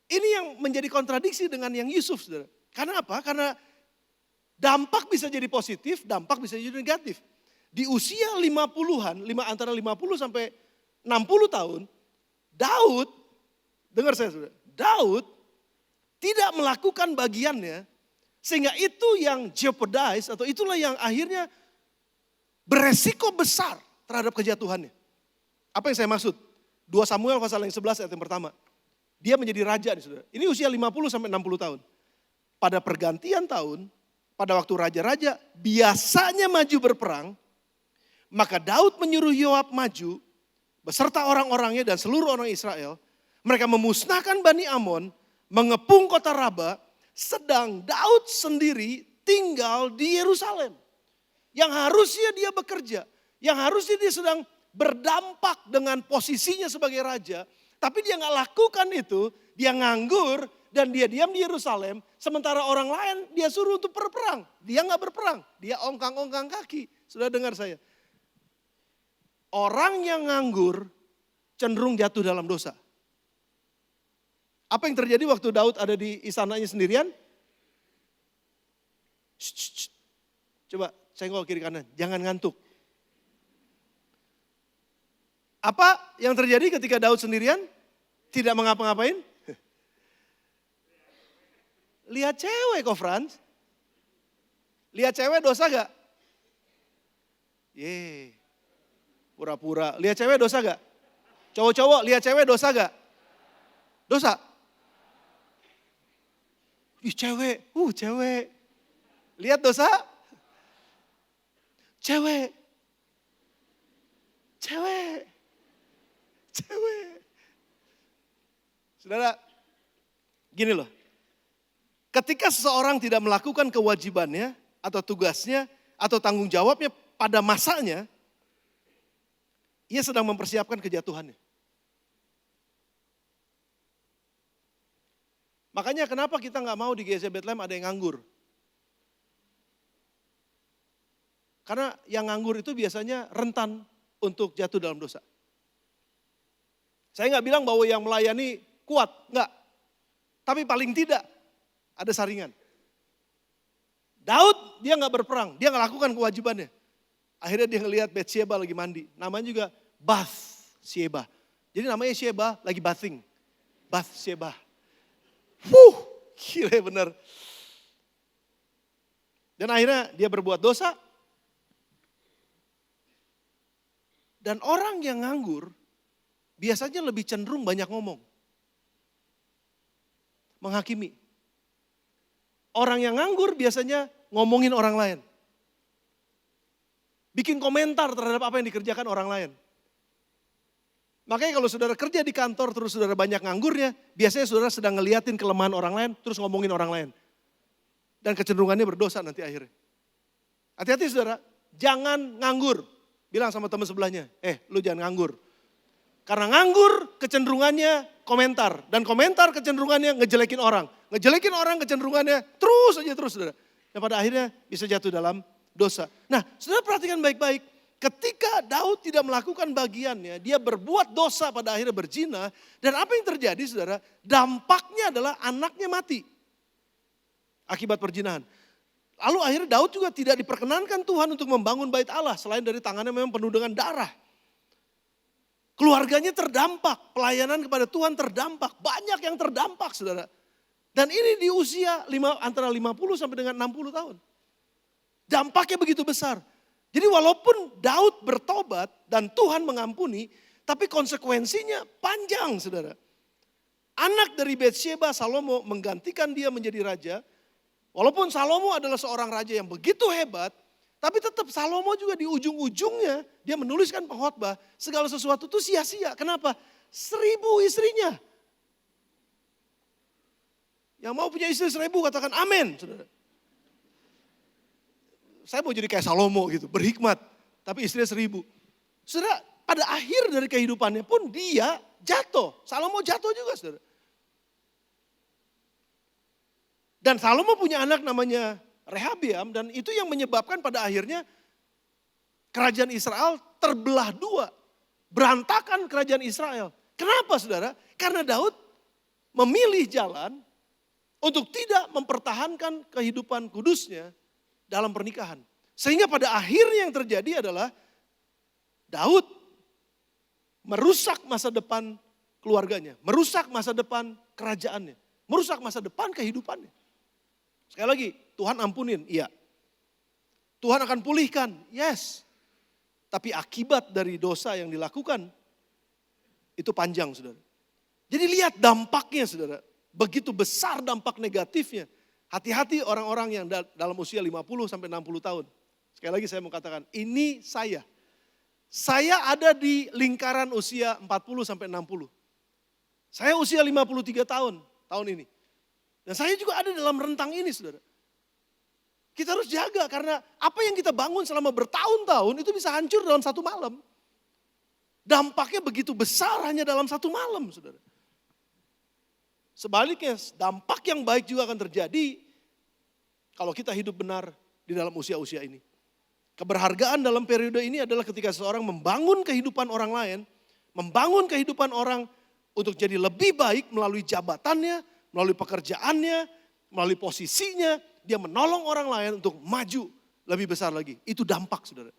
ini yang menjadi kontradiksi dengan yang Yusuf. Saudara. Karena apa? Karena dampak bisa jadi positif, dampak bisa jadi negatif. Di usia 50-an, antara 50 sampai 60 tahun, Daud, dengar saya saudara, Daud tidak melakukan bagiannya, sehingga itu yang jeopardize, atau itulah yang akhirnya beresiko besar terhadap kejatuhannya. Apa yang saya maksud? 2 Samuel pasal yang 11 ayat yang pertama. Dia menjadi raja nih saudara. Ini usia 50 sampai 60 tahun. Pada pergantian tahun, pada waktu raja-raja biasanya maju berperang, maka Daud menyuruh Yoab maju beserta orang-orangnya dan seluruh orang Israel. Mereka memusnahkan Bani Amon, mengepung kota Raba, sedang Daud sendiri tinggal di Yerusalem. Yang harusnya dia bekerja, yang harusnya dia sedang berdampak dengan posisinya sebagai raja, tapi dia nggak lakukan itu, dia nganggur dan dia diam di Yerusalem, sementara orang lain dia suruh untuk berperang. Dia nggak berperang, dia ongkang-ongkang kaki. Sudah dengar saya. Orang yang nganggur cenderung jatuh dalam dosa. Apa yang terjadi waktu Daud ada di istananya sendirian? Coba senggol kiri kanan, jangan ngantuk. Apa yang terjadi ketika Daud sendirian? Tidak mengapa-ngapain? Lihat cewek kok Frans. Lihat cewek dosa gak? Pura-pura. Lihat cewek dosa gak? Cowok-cowok lihat cewek dosa gak? Dosa? Cewek. Lihat dosa? Cewek. Saudara, gini loh. Ketika seseorang tidak melakukan kewajibannya atau tugasnya atau tanggung jawabnya pada masanya, ia sedang mempersiapkan kejatuhannya. Makanya kenapa kita nggak mau di GSC Bethlehem ada yang nganggur? Karena yang nganggur itu biasanya rentan untuk jatuh dalam dosa. Saya nggak bilang bahwa yang melayani kuat, nggak. Tapi paling tidak ada saringan. Daud dia nggak berperang, dia nggak lakukan kewajibannya. Akhirnya dia ngelihat Bathsheba lagi mandi, namanya juga Bathsheba. Jadi namanya Sheba lagi bathing, Bathsheba. Gila bener. Dan akhirnya dia berbuat dosa. Dan orang yang nganggur biasanya lebih cenderung banyak ngomong. Menghakimi. Orang yang nganggur biasanya ngomongin orang lain. Bikin komentar terhadap apa yang dikerjakan orang lain. Makanya kalau saudara kerja di kantor terus saudara banyak nganggurnya, biasanya saudara sedang ngeliatin kelemahan orang lain terus ngomongin orang lain. Dan kecenderungannya berdosa nanti akhirnya. Hati-hati saudara, jangan nganggur. Bilang sama teman sebelahnya, lu jangan nganggur. Karena nganggur kecenderungannya komentar. Dan komentar kecenderungannya ngejelekin orang. Ngejelekin orang kecenderungannya terus aja terus saudara. Dan pada akhirnya bisa jatuh dalam dosa. Nah saudara perhatikan baik-baik. Ketika Daud tidak melakukan bagiannya, dia berbuat dosa pada akhirnya berzina. Dan apa yang terjadi saudara? Dampaknya adalah anaknya mati. Akibat perzinahan. Lalu akhirnya Daud juga tidak diperkenankan Tuhan untuk membangun bait Allah. Selain dari tangannya memang penuh dengan darah. Keluarganya terdampak, pelayanan kepada Tuhan terdampak. Banyak yang terdampak saudara. Dan ini di usia antara 50 sampai dengan 60 tahun. Dampaknya begitu besar. Jadi walaupun Daud bertobat dan Tuhan mengampuni, tapi konsekuensinya panjang saudara. Anak dari Betsyeba, Salomo, menggantikan dia menjadi raja. Walaupun Salomo adalah seorang raja yang begitu hebat, tapi tetap Salomo juga di ujung-ujungnya dia menuliskan pengkhotbah, segala sesuatu itu sia-sia. Kenapa? 1000 istrinya. Yang mau punya istri 1000 katakan amin. Saudara. Saya mau jadi kayak Salomo gitu, berhikmat. Tapi istrinya 1000. Saudara, pada akhir dari kehidupannya pun dia jatuh. Salomo jatuh juga saudara. Dan Salomo punya anak namanya Rehabeam. Dan itu yang menyebabkan pada akhirnya kerajaan Israel terbelah dua. Berantakan kerajaan Israel. Kenapa saudara? Karena Daud memilih jalan untuk tidak mempertahankan kehidupan kudusnya dalam pernikahan. Sehingga pada akhirnya yang terjadi adalah Daud merusak masa depan keluarganya. Merusak masa depan kerajaannya. Merusak masa depan kehidupannya. Sekali lagi, Tuhan ampunin, iya. Tuhan akan pulihkan, yes. Tapi akibat dari dosa yang dilakukan, itu panjang saudara. Jadi lihat dampaknya saudara. Begitu besar dampak negatifnya. Hati-hati orang-orang yang dalam usia 50 sampai 60 tahun. Sekali lagi saya mau katakan, ini saya. Saya ada di lingkaran usia 40 sampai 60. Saya usia 53 tahun ini. Dan saya juga ada dalam rentang ini saudara. Kita harus jaga karena apa yang kita bangun selama bertahun-tahun itu bisa hancur dalam satu malam. Dampaknya begitu besar hanya dalam satu malam saudara. Sebaliknya dampak yang baik juga akan terjadi kalau kita hidup benar di dalam usia-usia ini. Keberhargaan dalam periode ini adalah ketika seseorang membangun kehidupan orang lain, membangun kehidupan orang untuk jadi lebih baik melalui jabatannya, melalui pekerjaannya, melalui posisinya, dia menolong orang lain untuk maju lebih besar lagi. Itu dampak saudara.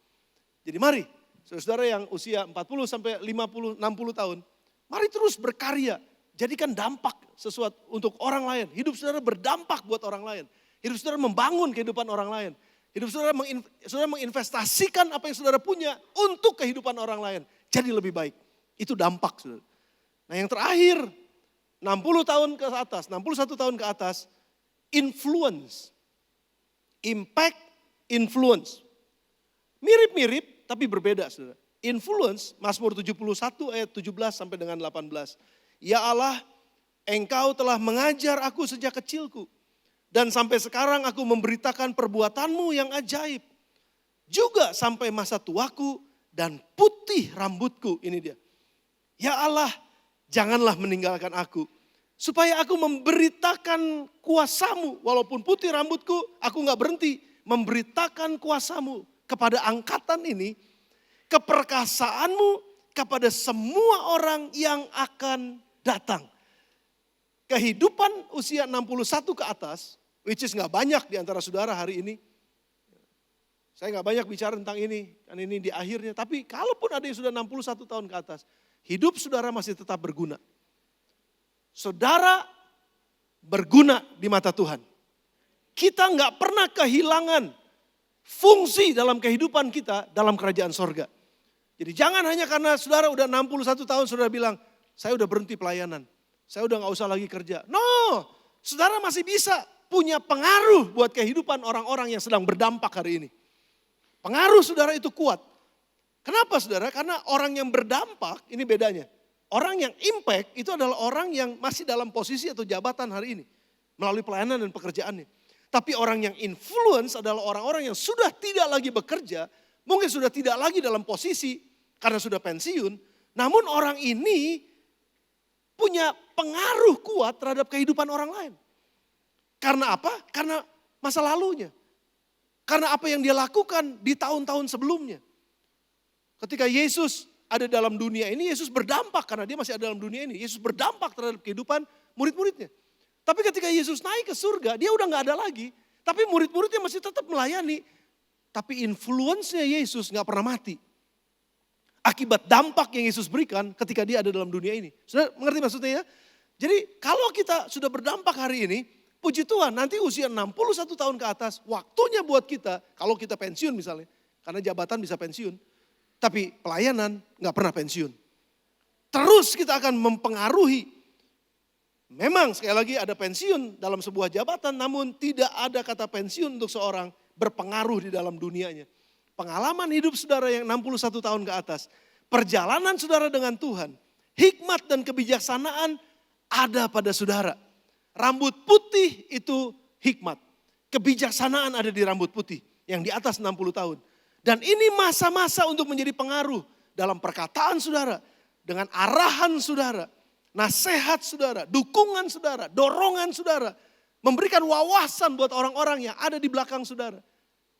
Jadi mari, saudara yang usia 40 sampai 50, 60 tahun, mari terus berkarya. Jadikan dampak sesuatu untuk orang lain. Hidup saudara berdampak buat orang lain. Hidup saudara membangun kehidupan orang lain. Hidup saudara menginvestasikan apa yang saudara punya untuk kehidupan orang lain. Jadi lebih baik. Itu dampak saudara. Nah yang terakhir, 60 tahun ke atas, 61 tahun ke atas, influence. Impact, influence. Mirip-mirip tapi berbeda saudara. Influence, Mazmur 71 ayat 17 sampai dengan 18. Ya Allah, Engkau telah mengajar aku sejak kecilku. Dan sampai sekarang aku memberitakan perbuatanmu yang ajaib. Juga sampai masa tuaku dan putih rambutku. Ini dia. Ya Allah, janganlah meninggalkan aku. Supaya aku memberitakan kuasamu. Walaupun putih rambutku, aku gak berhenti. Memberitakan kuasamu kepada angkatan ini. Keperkasaanmu kepada semua orang yang akan datang. Kehidupan usia 61 ke atas, which is gak banyak di antara saudara hari ini. Saya gak banyak bicara tentang ini, kan ini di akhirnya. Tapi kalaupun ada yang sudah 61 tahun ke atas, hidup saudara masih tetap berguna. Saudara berguna di mata Tuhan. Kita gak pernah kehilangan fungsi dalam kehidupan kita dalam kerajaan sorga. Jadi jangan hanya karena saudara udah 61 tahun saudara bilang, saya udah berhenti pelayanan. Saya udah gak usah lagi kerja. No, saudara masih bisa punya pengaruh buat kehidupan orang-orang yang sedang berdampak hari ini. Pengaruh saudara itu kuat. Kenapa saudara? Karena orang yang berdampak, ini bedanya. Orang yang impact itu adalah orang yang masih dalam posisi atau jabatan hari ini. Melalui pelayanan dan pekerjaannya. Tapi orang yang influence adalah orang-orang yang sudah tidak lagi bekerja. Mungkin sudah tidak lagi dalam posisi karena sudah pensiun. Namun orang ini punya pengaruh kuat terhadap kehidupan orang lain. Karena apa? Karena masa lalunya. Karena apa yang dia lakukan di tahun-tahun sebelumnya. Ketika Yesus ada dalam dunia ini, Yesus berdampak karena dia masih ada dalam dunia ini. Yesus berdampak terhadap kehidupan murid-muridnya. Tapi ketika Yesus naik ke surga, dia udah gak ada lagi. Tapi murid-muridnya masih tetap melayani. Tapi influence-nya Yesus gak pernah mati. Akibat dampak yang Yesus berikan ketika dia ada dalam dunia ini. Sudah mengerti maksudnya ya? Jadi kalau kita sudah berdampak hari ini, puji Tuhan nanti usia 61 tahun ke atas, waktunya buat kita, kalau kita pensiun misalnya, karena jabatan bisa pensiun, tapi pelayanan gak pernah pensiun. Terus kita akan mempengaruhi. Memang sekali lagi ada pensiun dalam sebuah jabatan, namun tidak ada kata pensiun untuk seorang berpengaruh di dalam dunianya. Pengalaman hidup saudara yang 61 tahun ke atas, perjalanan saudara dengan Tuhan, hikmat dan kebijaksanaan ada pada saudara. Rambut putih itu hikmat, kebijaksanaan ada di rambut putih yang di atas 60 tahun. Dan ini masa-masa untuk menjadi pengaruh dalam perkataan saudara, dengan arahan saudara, nasihat saudara, dukungan saudara, dorongan saudara, memberikan wawasan buat orang-orang yang ada di belakang saudara.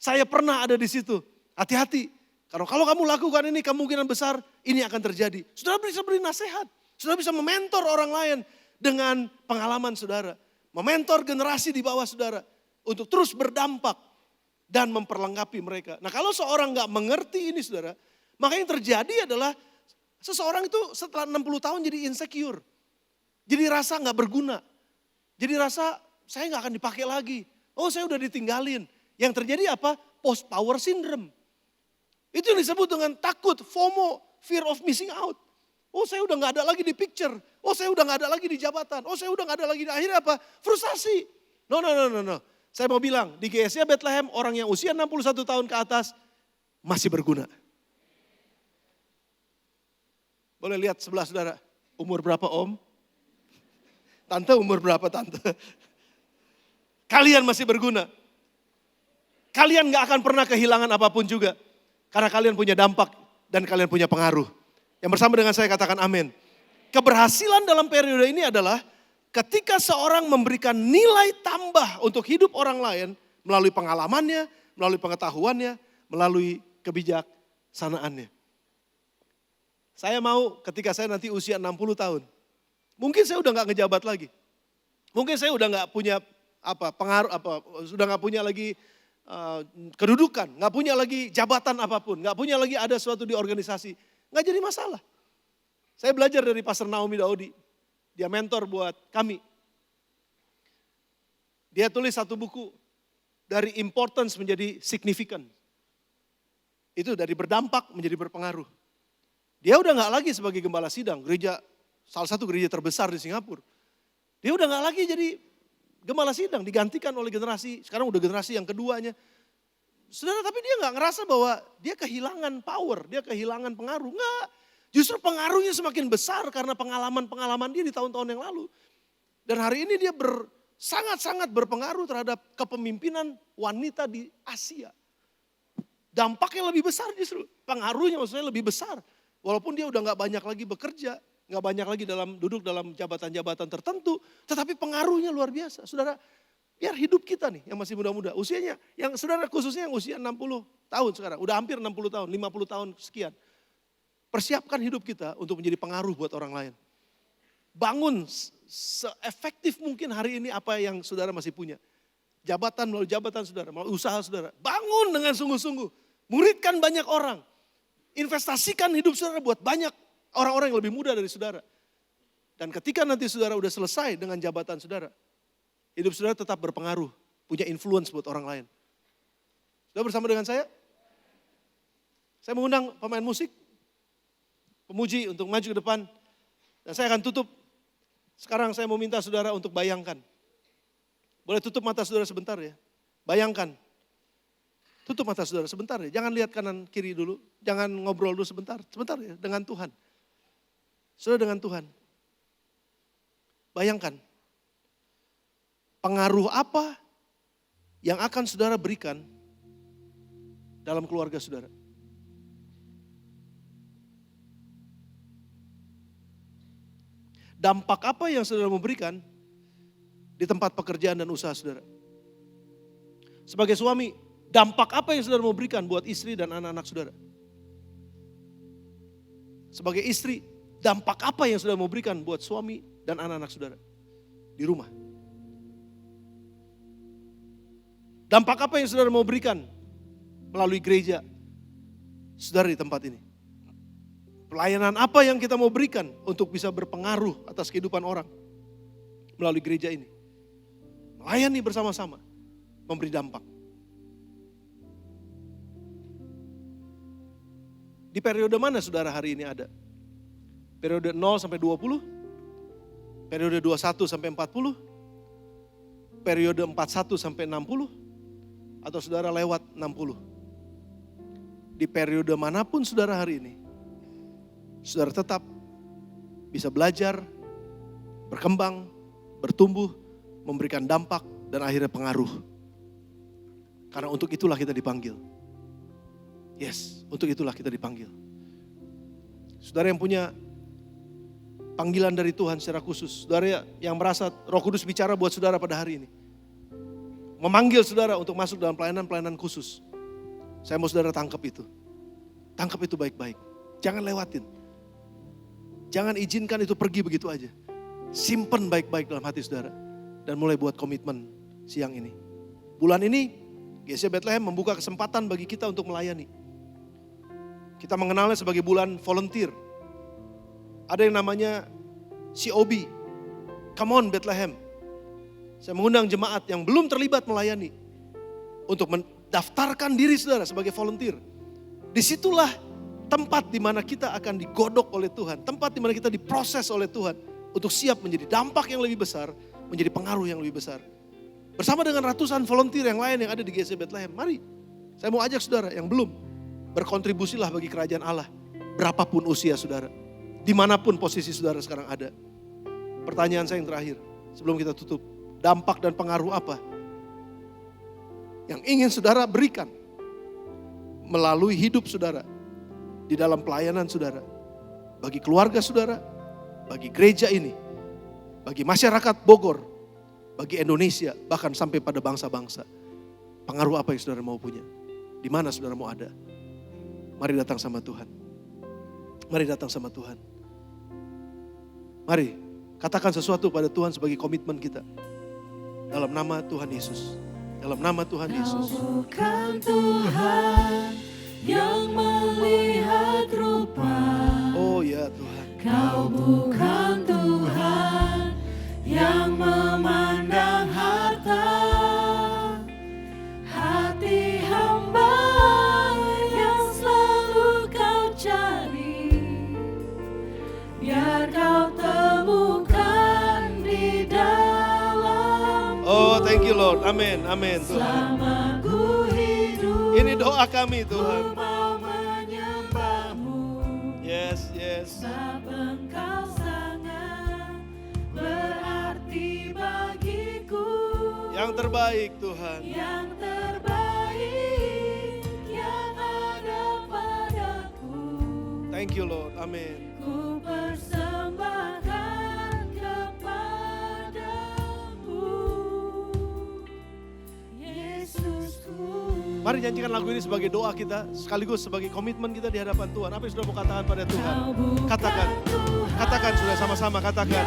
Saya pernah ada di situ. Hati-hati, kalau kamu lakukan ini kemungkinan besar ini akan terjadi. Saudara bisa beri nasihat, saudara bisa mementor orang lain dengan pengalaman saudara. Mementor generasi di bawah saudara untuk terus berdampak dan memperlengkapi mereka. Nah kalau seorang gak mengerti ini saudara, maka yang terjadi adalah seseorang itu setelah 60 tahun jadi insecure. Jadi rasa gak berguna. Jadi rasa saya gak akan dipakai lagi. Oh saya udah ditinggalin. Yang terjadi apa? Post power syndrome. Itu yang disebut dengan takut, FOMO, fear of missing out. Oh saya udah gak ada lagi di picture. Oh saya udah gak ada lagi di jabatan. Oh saya udah gak ada lagi di akhirnya apa? Frustasi. No. Saya mau bilang di GSI Bethlehem orang yang usia 61 tahun ke atas masih berguna. Boleh lihat sebelah saudara. Umur berapa om? Tante umur berapa tante? Kalian masih berguna. Kalian gak akan pernah kehilangan apapun juga. Karena kalian punya dampak dan kalian punya pengaruh. Yang bersama dengan saya katakan amin. Keberhasilan dalam periode ini adalah ketika seorang memberikan nilai tambah untuk hidup orang lain melalui pengalamannya, melalui pengetahuannya, melalui kebijaksanaannya. Saya mau ketika saya nanti usia 60 tahun, mungkin saya udah gak ngejabat lagi. Mungkin saya udah gak punya pengaruh, sudah gak punya lagi kedudukan, gak punya lagi jabatan apapun, gak punya lagi ada sesuatu di organisasi, gak jadi masalah. Saya belajar dari Pastor Naomi Daudi, dia mentor buat kami. Dia tulis satu buku, dari importance menjadi significant. Itu dari berdampak menjadi berpengaruh. Dia udah gak lagi sebagai gembala sidang, salah satu gereja terbesar di Singapura. Dia udah gak lagi jadi gembala sidang, digantikan oleh generasi, sekarang udah generasi yang keduanya. Saudara, tapi dia gak ngerasa bahwa dia kehilangan power, dia kehilangan pengaruh. Enggak, justru pengaruhnya semakin besar karena pengalaman-pengalaman dia di tahun-tahun yang lalu. Dan hari ini dia sangat-sangat berpengaruh terhadap kepemimpinan wanita di Asia. Dampaknya lebih besar justru, pengaruhnya maksudnya lebih besar. Walaupun dia udah gak banyak lagi bekerja, gak banyak lagi duduk dalam jabatan-jabatan tertentu, tetapi pengaruhnya luar biasa. Saudara, biar hidup kita nih yang masih muda-muda, usianya, yang saudara khususnya yang usia 60 tahun sekarang, udah hampir 60 tahun, 50 tahun sekian. Persiapkan hidup kita untuk menjadi pengaruh buat orang lain. Bangun seefektif mungkin hari ini apa yang saudara masih punya. Jabatan melalui jabatan saudara, melalui usaha saudara. Bangun dengan sungguh-sungguh, muridkan banyak orang. Investasikan hidup saudara buat banyak orang-orang yang lebih muda dari saudara. Dan ketika nanti saudara udah selesai dengan jabatan saudara, hidup saudara tetap berpengaruh, punya influence buat orang lain. Saudara bersama dengan saya? Saya mengundang pemain musik, pemuji untuk maju ke depan. Dan saya akan tutup. Sekarang saya mau minta saudara untuk bayangkan. Boleh tutup mata saudara sebentar ya. Bayangkan. Tutup mata saudara sebentar ya. Jangan lihat kanan kiri dulu. Jangan ngobrol dulu sebentar. Sebentar ya dengan Tuhan. Saudara dengan Tuhan. Bayangkan. Pengaruh apa yang akan saudara berikan dalam keluarga saudara. dampak apa yang saudara mau berikan di tempat pekerjaan dan usaha saudara? Sebagai suami, dampak apa yang saudara mau berikan buat istri dan anak-anak saudara? Sebagai istri, dampak apa yang saudara mau berikan buat suami dan anak-anak saudara di rumah? Dampak apa yang saudara mau berikan melalui gereja saudara di tempat ini? Pelayanan apa yang kita mau berikan untuk bisa berpengaruh atas kehidupan orang melalui gereja ini? Melayani bersama-sama, memberi dampak. Di periode mana saudara hari ini ada? Periode 0 sampai 20? Periode 21 sampai 40? Periode 41 sampai 60? Atau saudara lewat 60? Di periode manapun saudara hari ini, saudara tetap bisa belajar, berkembang, bertumbuh, memberikan dampak, dan akhirnya pengaruh. Karena untuk itulah kita dipanggil. Yes, untuk itulah kita dipanggil. Saudara yang punya panggilan dari Tuhan secara khusus, saudara yang merasa Roh Kudus bicara buat saudara pada hari ini, memanggil saudara untuk masuk dalam pelayanan-pelayanan khusus. Saya mau saudara tangkap itu. Tangkap itu baik-baik. Jangan lewatin. Jangan izinkan itu pergi begitu aja. Simpen baik-baik dalam hati saudara. Dan mulai buat komitmen siang ini. Bulan ini, GC Bethlehem membuka kesempatan bagi kita untuk melayani. Kita mengenalnya sebagai bulan volunteer. Ada yang namanya COB. Come on Bethlehem. Saya mengundang jemaat yang belum terlibat melayani. Untuk mendaftarkan diri saudara sebagai volunteer. Disitulah tempat di mana kita akan digodok oleh Tuhan. Tempat di mana kita diproses oleh Tuhan. Untuk siap menjadi dampak yang lebih besar. Menjadi pengaruh yang lebih besar. Bersama dengan ratusan volunteer yang lain yang ada di GC Bethlehem. Mari, saya mau ajak saudara yang belum. Berkontribusilah bagi kerajaan Allah. Berapapun usia saudara. Dimanapun posisi saudara sekarang ada. Pertanyaan saya yang terakhir. Sebelum kita tutup. Dampak dan pengaruh apa yang ingin saudara berikan melalui hidup saudara. Di dalam pelayanan saudara. Bagi keluarga saudara. Bagi gereja ini. Bagi masyarakat Bogor. Bagi Indonesia. Bahkan sampai pada bangsa-bangsa. Pengaruh apa yang saudara mau punya? Di mana saudara mau ada? Mari datang sama Tuhan. Mari datang sama Tuhan. Mari katakan sesuatu pada Tuhan sebagai komitmen kita. Dalam nama Tuhan Yesus. Dalam nama Tuhan Yesus. Kau bukan Tuhan yang melihat rupa. Oh ya Tuhan. Kau bukan Tuhan yang memandang harta. Hati hamba yang selalu kau cari. Biar kau temukan di dalam. Oh thank you Lord. Amin. Amin Tuhan. Selama ku hidup. Ini doa kami Tuhan. Ku mau menyembahmu. Yes, yes. Sebab engkau sangat berarti bagiku. Yang terbaik Tuhan. Yang terbaik yang ada padaku. Thank you Lord. Amin. Ku persembahkan kepadamu, Yesusku. Mari nyanyikan lagu ini sebagai doa kita, sekaligus sebagai komitmen kita di hadapan Tuhan. Apa yang sudah mau katakan pada Tuhan? Katakan, katakan sudah sama-sama katakan.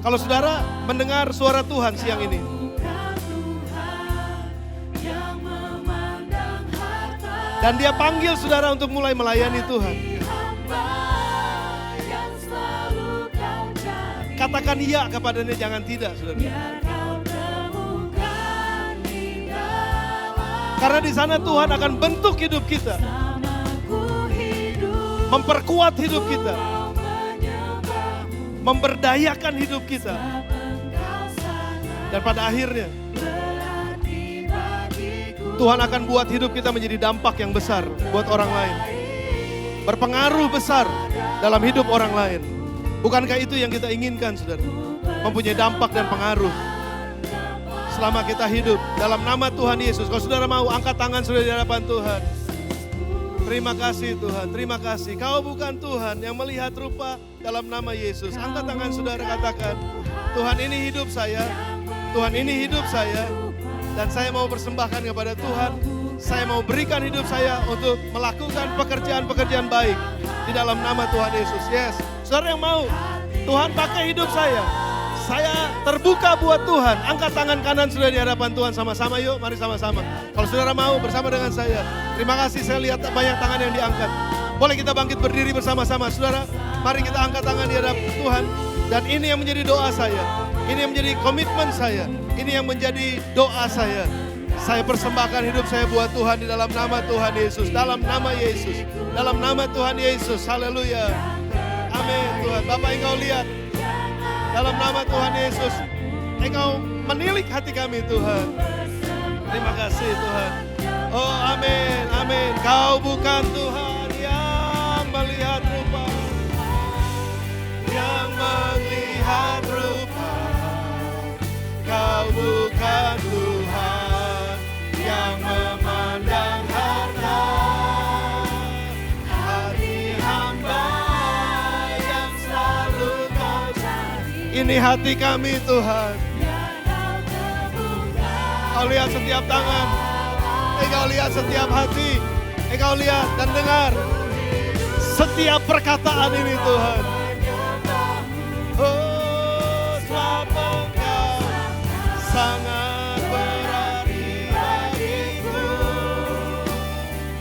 Kalau saudara mendengar suara Tuhan siang ini, dan dia panggil saudara untuk mulai melayani Tuhan, katakan iya kepadanya, jangan tidak saudara. Karena di sana Tuhan akan bentuk hidup kita, memperkuat hidup kita, memberdayakan hidup kita, dan pada akhirnya Tuhan akan buat hidup kita menjadi dampak yang besar buat orang lain, berpengaruh besar dalam hidup orang lain. Bukankah itu yang kita inginkan saudara? Mempunyai dampak dan pengaruh selama kita hidup dalam nama Tuhan Yesus. Kalau saudara mau angkat tangan saudara di hadapan Tuhan. Terima kasih Tuhan, terima kasih. Kau bukan Tuhan yang melihat rupa dalam nama Yesus. Angkat tangan saudara, katakan, Tuhan ini hidup saya, Tuhan ini hidup saya. Dan saya mau persembahkan kepada Tuhan. Saya mau berikan hidup saya untuk melakukan pekerjaan-pekerjaan baik di dalam nama Tuhan Yesus. Yes, saudara yang mau Tuhan pakai hidup saya terbuka buat Tuhan. Angkat tangan kanan sudah di hadapan Tuhan sama-sama yuk, mari sama-sama. Kalau saudara mau bersama dengan saya. Terima kasih, saya lihat banyak tangan yang diangkat. Boleh kita bangkit berdiri bersama-sama saudara. Mari kita angkat tangan di hadapan Tuhan. Dan ini yang menjadi doa saya. Ini yang menjadi komitmen saya. Ini yang menjadi doa saya. Saya persembahkan hidup saya buat Tuhan di dalam nama Tuhan Yesus. Dalam nama Yesus. Dalam nama Tuhan Yesus. Haleluya. Amin Tuhan. Bapak Engkau lihat. Dalam nama Tuhan Yesus. Engkau menilik hati kami Tuhan. Terima kasih Tuhan. Oh amin. Amin. Kau bukan Tuhan yang melihat rupa. Yang melihat rupa. Kau bukan Tuhan yang memandang harta. Hati hamba yang selalu kau cari. Ini hati kami Tuhan. Kau lihat setiap tangan. Engkau lihat setiap hati. Engkau lihat dan dengar setiap perkataan ini Tuhan. Oh, sebab Engkau sangat berarti bagiku.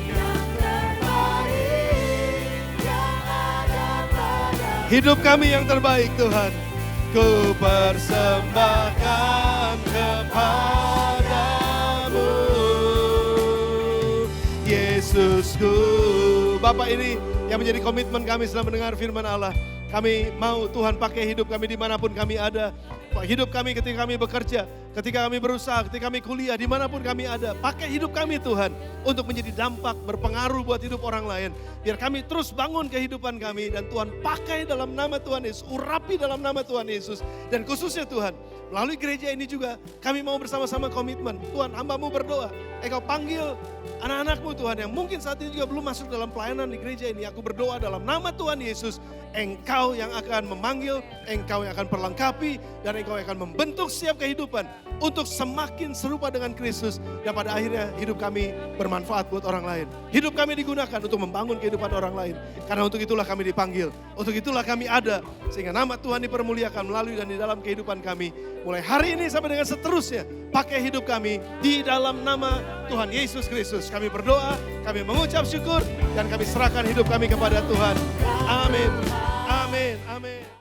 Yang terbaik yang ada padaku. Hidup kami yang terbaik Tuhan. Ku persembahkan kepadamu Yesusku. Bapak, ini yang menjadi komitmen kami setelah mendengar firman Allah. Kami mau Tuhan pakai hidup kami dimanapun kami ada. Hidup kami ketika kami bekerja, ketika kami berusaha, ketika kami kuliah, dimanapun kami ada. Pakai hidup kami Tuhan untuk menjadi dampak, berpengaruh buat hidup orang lain. Biar kami terus bangun kehidupan kami dan Tuhan pakai dalam nama Tuhan Yesus. Urapi dalam nama Tuhan Yesus. Dan khususnya Tuhan, melalui gereja ini juga kami mau bersama-sama komitmen. Tuhan, hamba-Mu berdoa. Engkau panggil anak-anak-Mu Tuhan yang mungkin saat ini juga belum masuk dalam pelayanan di gereja ini. Aku berdoa dalam nama Tuhan Yesus. Engkau yang akan memanggil, Engkau yang akan perlengkapi, dan Engkau yang akan membentuk setiap kehidupan untuk semakin serupa dengan Kristus. Dan pada akhirnya hidup kami bermanfaat buat orang lain. Hidup kami digunakan untuk membangun kehidupan orang lain. Karena untuk itulah kami dipanggil, untuk itulah kami ada. Sehingga nama Tuhan dipermuliakan melalui dan di dalam kehidupan kami. Mulai hari ini sampai dengan seterusnya, pakai hidup kami di dalam nama Tuhan Yesus Kristus. Kami berdoa, kami mengucap syukur, dan kami serahkan hidup kami kepada Tuhan. Amin. Amin. Amin.